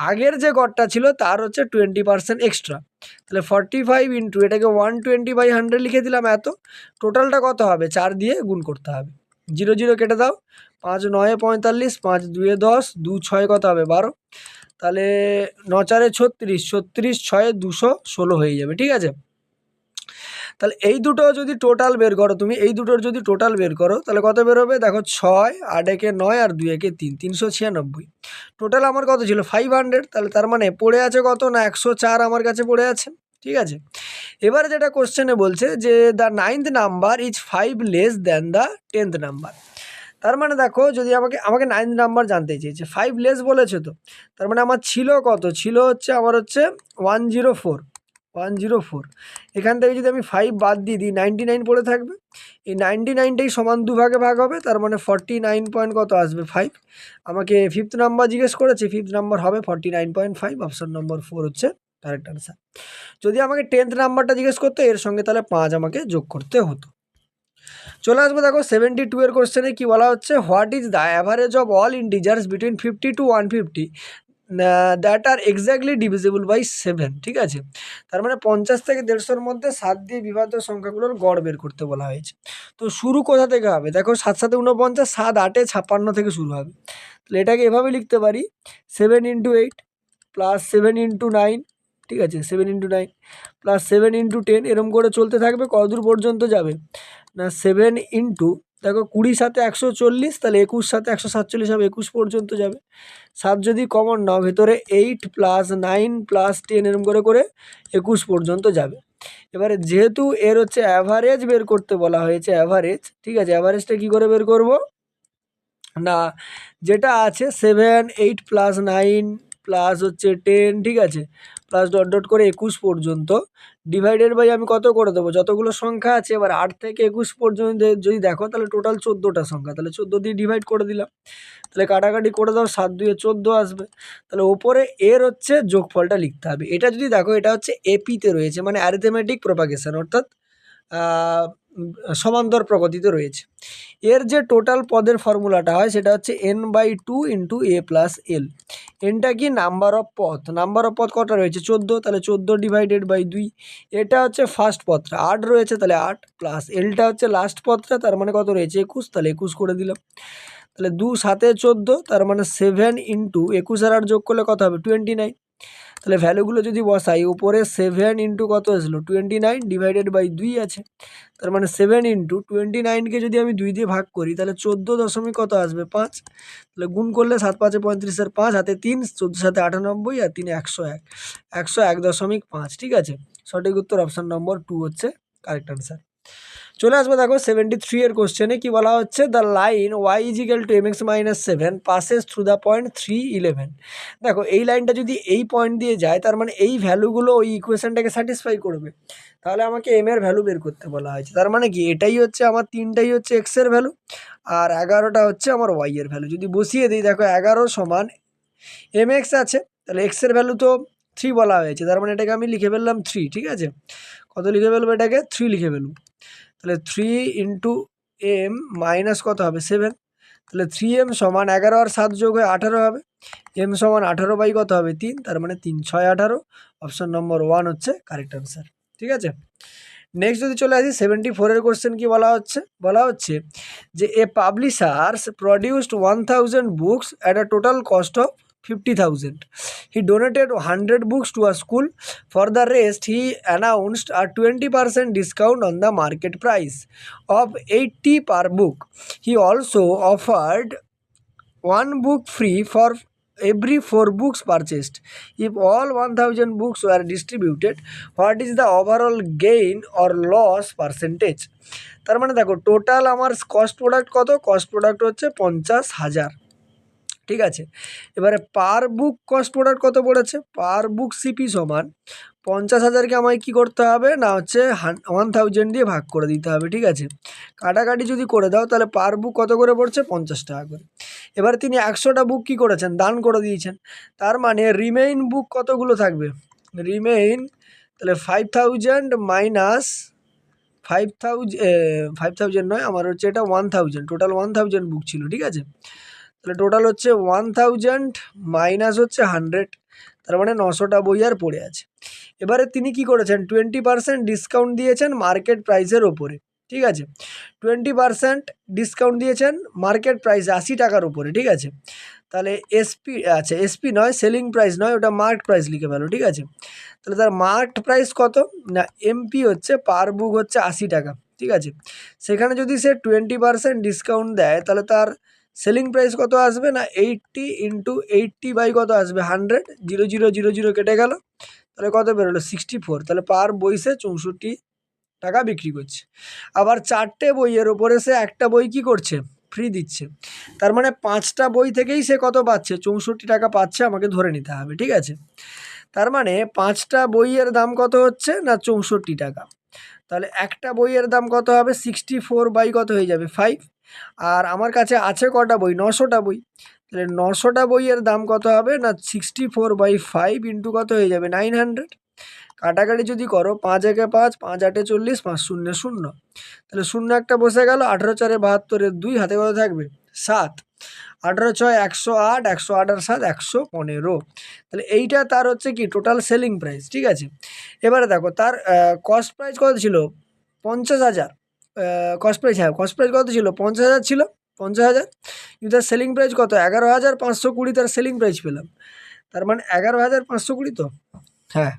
আগের যে গড়টা ছিল তার হচ্ছে 20% এক্সট্রা। তাহলে 45 ইন্টু এটাকে 120/100 লিখে দিলাম, এত টোটালটা কত হবে 4 দিয়ে গুণ করতে হবে। 0 0 কেটে দাও, 5 9 45, 5 2 10, 2 6 কত হবে 12, তাহলে 9 4 36, 36 6 216 হয়ে যাবে। ঠিক আছে, তাহলে এই দুটো যদি টোটাল বের করো তুমি, এই দুটোর যদি টোটাল বের করো তাহলে কত বেরোবে দেখো, 6 8 একে 9 আর 2 একে 3, 396। টোটাল আমার কত ছিল 500, তাহলে তার মানে পড়ে আছে কত না 104 আমার কাছে পড়ে আছে। ঠিক আছে, এবারে যেটা কোশ্চেনে বলছে যে the 9th number is 5 less than the 10th number. তার মানে দেখো যদি আমাকে 9th নাম্বার জানতে চেয়েছে, 5 লেস বলেছে, তো তার মানে আমার ছিল কত, ছিল হচ্ছে আমার হচ্ছে 104, 104। এখান থেকে যদি আমি 5 বাদ দিয়ে দিই 99 পড়ে থাকবে, এই 99টাই সমান দুভাগে ভাগ হবে, তার মানে 49 পয়েন্ট কত আসবে 5। আমাকে 5th নাম্বার জিজ্ঞেস করেছে, 5th নাম্বার হবে 49.5, অপশন নম্বর 4 হচ্ছে কারেক্ট আনসার। যদি আমাকে 10th নাম্বারটা জিজ্ঞেস করতো এর সঙ্গে তাহলে 5 আমাকে যোগ করতে হতো। চলে আসবো দেখো 72 এর কোশ্চেনে কি বলা হচ্ছে, what is the average of all integers between 50 to 150 that are exactly divisible by 7। ঠিক আছে, তার মানে 50 থেকে 150-এর মধ্যে 7 দিয়ে বিভাজ্য সংখ্যাগুলোর গড় বের করতে বলা হয়েছে। তো শুরু কোথা থেকে হবে দেখো, 7 7 49, 7 8 56 থেকে শুরু হবে। তাহলে এটাকে এভাবে লিখতে পারি, 7 × 8 প্লাস 7 × 9, ঠিক আছে, 7 × 9 প্লাস 7 × 10, এরম করে চলতে থাকবে, কতদূর পর্যন্ত যাবে না 7 ইন্টু দেখো 20 সাথে 140, তাহলে 21 সাথে 147 হবে, 21 পর্যন্ত যাবে। 7 যদি কমন নাও ভেতরে 8 প্লাস 9 প্লাস 10 এরম করে করে 21 পর্যন্ত যাবে। এবারে যেহেতু এর হচ্ছে অ্যাভারেজ বের করতে বলা হয়েছে, অ্যাভারেজ, ঠিক আছে, অ্যাভারেজটা কী করে বের করব না, যেটা আছে 7 8 প্লাস 9 প্লাস হচ্ছে 10, ঠিক আছে, প্লাস ডট ডট করে 21 পর্যন্ত ডিভাইডেড বাই আমি কত করে দেবো যতগুলো সংখ্যা আছে। এবার 8 থেকে 21 পর্যন্ত যদি দেখো তাহলে টোটাল 14টা সংখ্যা, তাহলে 14 দিয়ে ডিভাইড করে দিলাম, তাহলে কাটাকাটি করে দাও, 7 2 14 আসবে। তাহলে ওপরে এর হচ্ছে যোগফলটা লিখতে হবে। এটা যদি দেখো এটা হচ্ছে এপিতে রয়েছে, মানে অ্যারিথমেটিক প্রপাগেশন, অর্থাৎ সমান্তর প্রগতিতে রয়েছে। এর যে টোটাল পদের ফর্মুলাটা হয় সেটা হচ্ছে n/2 × a + l। এনটা কি নাম্বার অফ পথ, নাম্বার অফ পথ কটা রয়েছে 14, তাহলে 14 ডিভাইডেড বাই 2। এটা হচ্ছে ফার্স্ট পথটা 8 রয়েছে, তাহলে 8 প্লাস এলটা হচ্ছে লাস্ট পথটা, তার মানে কত রয়েছে 21, তাহলে 21 করে দিলাম। তাহলে 2 7 14, তার মানে 7 × 21 আর 8 যোগ করলে কত হবে 29। তাহলে ভ্যালুগুলো যদি বসাই, উপরে 7 ইন্টু কত আসলো 29 ডিভাইডেড বাই 2 আছে, তার মানে 7 ইন্টু 29কে যদি আমি 2 দিয়ে ভাগ করি তাহলে 14 দশমিক কত আসবে 5। তাহলে গুণ করলে 7 5 35 আর 5 হাতে 3, 14 7 98 আর 3 101, 101.5। ঠিক আছে, সঠিক উত্তর অপশান নম্বর 2 হচ্ছে কারেক্ট আনসার। চলে আসবো দেখো 73 এর কোশ্চেনে কি বলা হচ্ছে, the line y = mx - 7 passes through the point 3 11। দেখো এই লাইনটা যদি এই পয়েন্ট দিয়ে যায় তার মানে এই ভ্যালুগুলো ওই ইকুয়েশনটাকে স্যাটিসফাই করবে, তাহলে আমাকে m এর ভ্যালু বের করতে বলা হয়েছে। তার মানে কি এটাই হচ্ছে আমার 3টাই হচ্ছে x এর ভ্যালু আর 11টা হচ্ছে আমার y এর ভ্যালু। যদি বসিয়ে দিই দেখো 11 সমান mx আছে, তাহলে x এর ভ্যালু তো 3 বলা হয়েছে, তার মানে এটাকে আমি লিখে ফেললাম 3। ঠিক আছে, কত লিখে ফেলবো এটাকে 3 লিখে ফেলবো। তাহলে 3 × m মাইনাস কত হবে 7, তাহলে 3m সমান 11 আর 7 যোগ হয়ে 18 হবে, m সমান 18 বাই কত হবে 3, তার মানে 3 6 18, অপশন নম্বর 1 হচ্ছে কারেক্ট আনসার। ঠিক আছে, নেক্সট যদি চলে আসি 74-এর কোশ্চেন কি বলা হচ্ছে যে a publishers produced 1000 books at a total cost of 50,000. He donated 100 books to a school. For the rest, he announced a 20% discount on the market price of 80 per book. He also offered one book free for every 4 books purchased. If all 1000 books were distributed, what is the overall gain or loss percentage? তার মানে দেখো total আমার cost product কত, cost product হচ্ছে 50,000, ঠিক আছে। এবারে পার বুক cost product কত পড়েছে, পার বুক সিপি সমান 50,000কে আমায় কী করতে হবে না হচ্ছে 1000 দিয়ে ভাগ করে দিতে হবে, ঠিক আছে। কাটাকাটি যদি করে দাও তাহলে পার বুক কত করে পড়ছে, 50 টাকা করে। এবার তিনি 100টা বুক কী করেছেন, দান করে দিয়েছেন। তার মানে রিমেইন বুক কতগুলো থাকবে, রিমেইন তাহলে 5000 মাইনাস 5000 নয়, আমার হচ্ছে এটা 1000, টোটাল 1000 বুক ছিল, ঠিক আছে। তাহলে টোটাল হচ্ছে 1000 মাইনাস হচ্ছে 100, তার মানে 900টা বই আর পড়ে আছে। এবারে তিনি কি করেছেন, 20% ডিসকাউন্ট দিয়েছেন মার্কেট প্রাইসের ওপরে, ঠিক আছে। 20% ডিসকাউন্ট দিয়েছেন মার্কেট প্রাইস 80 টাকার উপরে, ঠিক আছে। তাহলে এসপি নয়, সেলিং প্রাইস নয়, ওটা মার্কেট প্রাইস লিখে ফেলো, ঠিক আছে। তাহলে তার মার্কেট প্রাইস কত না, এমপি হচ্ছে পার বুক হচ্ছে 80 টাকা, ঠিক আছে। সেখানে যদি সে 20% ডিসকাউন্ট দেয় তাহলে তার সেলিং প্রাইস কত আসবে না, 80 × 80 বাই কত আসবে 100, 0 0 0 0 কেটে গেল, তাহলে কত বেরোলো 64। তাহলে পার বই সে 64 টাকা বিক্রি করছে। আবার 4টে বইয়ের ওপরে সে একটা বই কি করছে, ফ্রি দিচ্ছে। তার মানে 5টা বই থেকেই সে কত পাচ্ছে, 64 টাকা পাচ্ছে, আমাকে ধরে নিতে হবে, ঠিক আছে। তার মানে 5টা বইয়ের দাম কত হচ্ছে না 64 টাকা। তাহলে একটা বইয়ের দাম কত হবে, 64 বাই কত হয়ে যাবে 5। আর আমার কাছে আছে কটা বই, 900টা বই। তাহলে 900টা বইয়ের দাম কত হবে না 64/5 ইন্টু কত হয়ে যাবে 900। কাটাকাটি যদি করো 5 একে 5, 5 8 40, 5 0 0, তাহলে 0 একটা বসে গেল, 18 4 72, 2 হাতে কত থাকবে 7, 18 6 108, 108 আর 7 115। তাহলে এইটা তার হচ্ছে কি টোটাল সেলিং প্রাইস, ঠিক আছে। এবারে দেখো তার কস্ট প্রাইস কত ছিল, 50,000। কস্ট প্রাইস, হ্যাঁ কস্ট প্রাইস কত ছিল, 50,000 ছিল, 50,000। কিন্তু তার সেলিং প্রাইস কত, 11,520 তার সেলিং প্রাইস পেলাম। তার মানে 11,520 তো, হ্যাঁ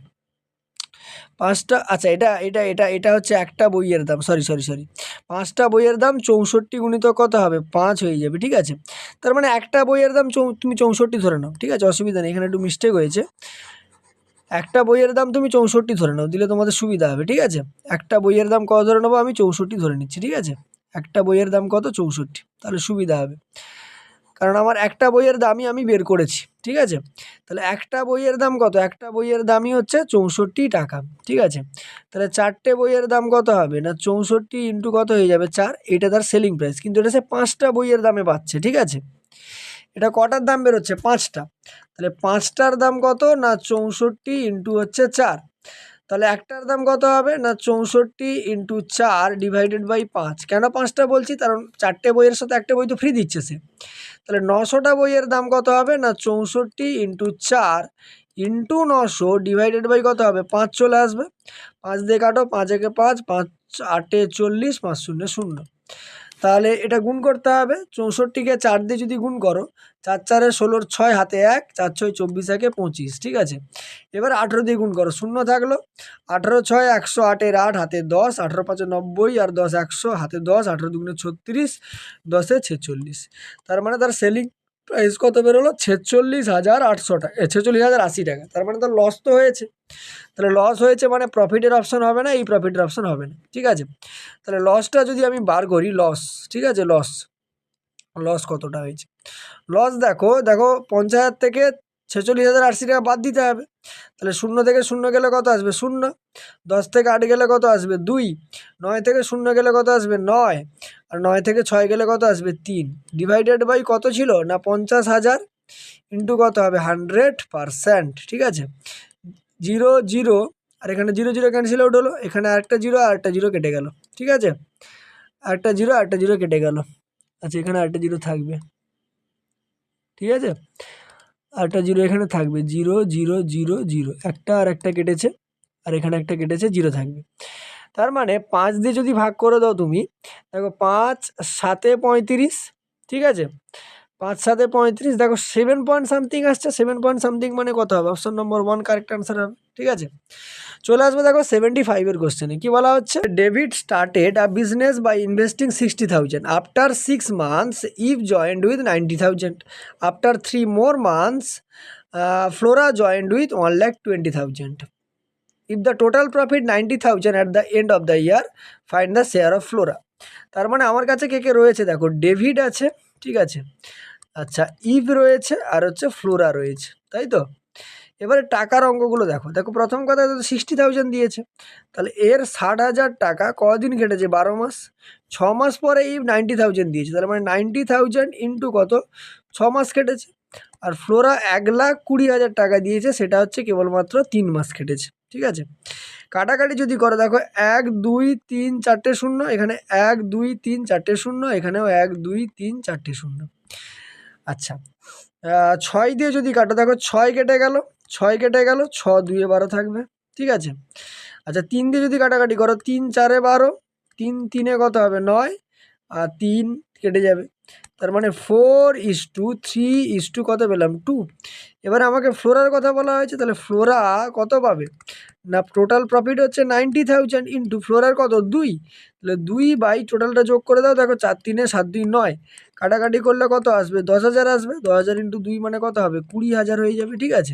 5টা, আচ্ছা এটা হচ্ছে একটা বইয়ের দাম, সরি 5টা বইয়ের দাম 64 গুণিত কত হবে 5 হয়ে যাবে, ঠিক আছে। তার মানে একটা বইয়ের দাম তুমি 64 ধরে নাও, ঠিক আছে, অসুবিধা নেই, এখানে একটু মিস্টেক হয়েছে। একটা বইয়ের দাম তুমি 64 ধরে নাও, দিলে তোমাদের সুবিধা হবে, ঠিক আছে। একটা বইয়ের দাম কত ধরে নেবো, আমি 64 ধরে নিচ্ছি, ঠিক আছে। একটা বইয়ের দাম কত, 64, তাহলে সুবিধা হবে, কারণ আমার একটা বইয়ের দামই আমি বের করেছি, ঠিক আছে। তাহলে একটা বইয়ের দাম কত, একটা বইয়ের দামই হচ্ছে 64 টাকা, ঠিক আছে। তাহলে 4টে বইয়ের দাম কত হবে না 64 ইন্টু কত হয়ে যাবে 4, এটা তার সেলিং প্রাইস, কিন্তু এটা সে 5টা বইয়ের দামে পাচ্ছে, ঠিক আছে। এটা কটার দাম বেরোচ্ছে, 5টা। তাহলে 5টার দাম কত না 64 ইন্টু হচ্ছে 4, তাহলে একটার দাম কত হবে না 64 ইন্টু 4 ডিভাইডেড বাই 5। কেন 5টা বলছি, কারণ 4টে বইয়ের সাথে একটা বই তো ফ্রি দিচ্ছে সে। তাহলে 900টা বইয়ের দাম কত হবে না 64 ইন্টু 4 ইন্টু 900 ডিভাইডেড বাই কত হবে 5 চলে আসবে, 5 দিয়ে কাটো, 5 একে 5, 5 8 40, 5 0 0। তাহলে এটা গুণ করতে হবে, 64কে 4 দিয়ে যদি গুণ করো, 4 4 16, 6 হাতে 1, 4 6 24, 1 25, ঠিক আছে। এবার 18 দিয়ে গুণ করো, 0 থাকলো, 18 6 108 এর 8 হাতে 10, 18 5 90 আর 10 100 হাতে 10, 18 2 36, 10 46। তার মানে তার সেলিং প্রাইস কত বেরোলো, 46,800 টাকা, 46,080 টাকা। তার মানে তার লস তো হয়েছে। তাহলে লস হয়েছে মানে প্রফিটের অপশন হবে না, এই প্রফিটের অপশন হবে না, ঠিক আছে। তাহলে লসটা যদি আমি বার করি, লস, ঠিক আছে, লস কতটা হয়েছে, লস দেখো 50,000 থেকে 46,080 টাকা বাদ দিতে হবে। তাহলে 0 থেকে 0 গেলে কত আসবে 0, 10 থেকে 8 গেলে কত আসবে 2, 9 থেকে 0 গেলে কত আসবে 9, আর 9 থেকে 6 গেলে কত আসবে 3, ডিভাইডেড বাই কত ছিল না 50,000 ইন্টু কত হবে 100%, ঠিক আছে। 0 0, আর এখানে 0 0 ক্যান্সেল আউট হলো, এখানে আরেকটা 0 আর একটা 0 কেটে গেল, ঠিক আছে, আরেকটা 0 আরেকটা 0 কেটে গেল, আচ্ছা এখানে আরেকটা 0 থাকবে, ঠিক আছে, আরেকটা 0 এখানে থাকবে, 0 0 0 0, একটা আর একটা কেটেছে, আর এখানে একটা কেটেছে, 0 থাকবে। তার মানে 5 দিয়ে যদি ভাগ করে দাও তুমি, দেখো 5 7 35, ঠিক আছে? 5 7 35, দেখো 7 পয়েন্ট সামথিং আসছে। 7 পয়েন্ট সামথিং মানে কত হবে? অপশন নম্বর 1 কারেক্ট আনসার হবে, ঠিক আছে? চলে আসবে দেখো 75 এর কোশ্চেনে। কি বলা হচ্ছে? David started a business by investing 60,000 after 6 months Eve joined with 90,000 after 3 more months Flora joined with 1,20,000 if the total profit 90,000 at the end of the year find the share of Flora. তার মানে আমার কাছে কে কে রয়েছে দেখো, David আছে, ঠিক আছে, আচ্ছা ইভ রয়েছে, আর হচ্ছে ফ্লোরা রয়েছে, তাই তো? এবারে টাকার অঙ্কগুলো দেখো। দেখো প্রথম কথা তো 60,000 দিয়েছে, তাহলে এর 60,000 টাকা কদিন কেটেছে? 12 মাস। 6 মাস পরে ইভ 90,000 দিয়েছে, তার মানে 90,000 ইন্টু কত? 6 মাস কেটেছে। আর ফ্লোরা 1,20,000 টাকা দিয়েছে, সেটা হচ্ছে কেবলমাত্র 3 মাস কেটেছে, ঠিক আছে? কাটাকাটি যদি করো, দেখো 1 2 3 4টে শূন্য, এখানে 1 2 3 4টে শূন্য, এখানেও 1 2 3 4টে শূন্য। আচ্ছা 6 দিয়ে যদি কাটো, দেখো 6 কেটে গেল, 6 কেটে গেল, 6 2 12 থাকবে, ঠিক আছে? আচ্ছা 3 দিয়ে যদি কাটাকাটি করো, 3 4 12, 3 3 কত হবে? 9, আর 3 কেটে যাবে। তার মানে 4:3 কত পেলাম? 2। এবারে আমাকে ফ্লোরার কথা বলা হয়েছে, তাহলে ফ্লোরা কত পাবে না? টোটাল প্রফিট হচ্ছে 90,000 ইন্টু ফ্লোরার কত? 2, তাহলে 2 বাই টোটালটা যোগ করে দাও। দেখো 4 3 7 2 9, কাটাকাটি করলে কত আসবে? 10,000 আসবে। 10,000 ইন্টু 2 মানে কত হবে? 20,000 হয়ে যাবে, ঠিক আছে?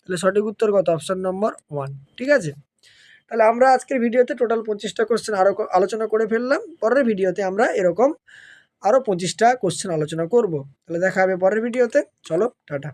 তাহলে সঠিক উত্তর কত? অপশন নম্বর 1, ঠিক আছে? তাহলে আমরা আজকের ভিডিওতে টোটাল 25টা কোশ্চেন আরও আলোচনা করে ফেললাম। পরের ভিডিওতে আমরা এরকম আরও 25টা কোশ্চেন আলোচনা করব। তাহলে দেখা হবে পরের ভিডিওতে। চলো টাটা।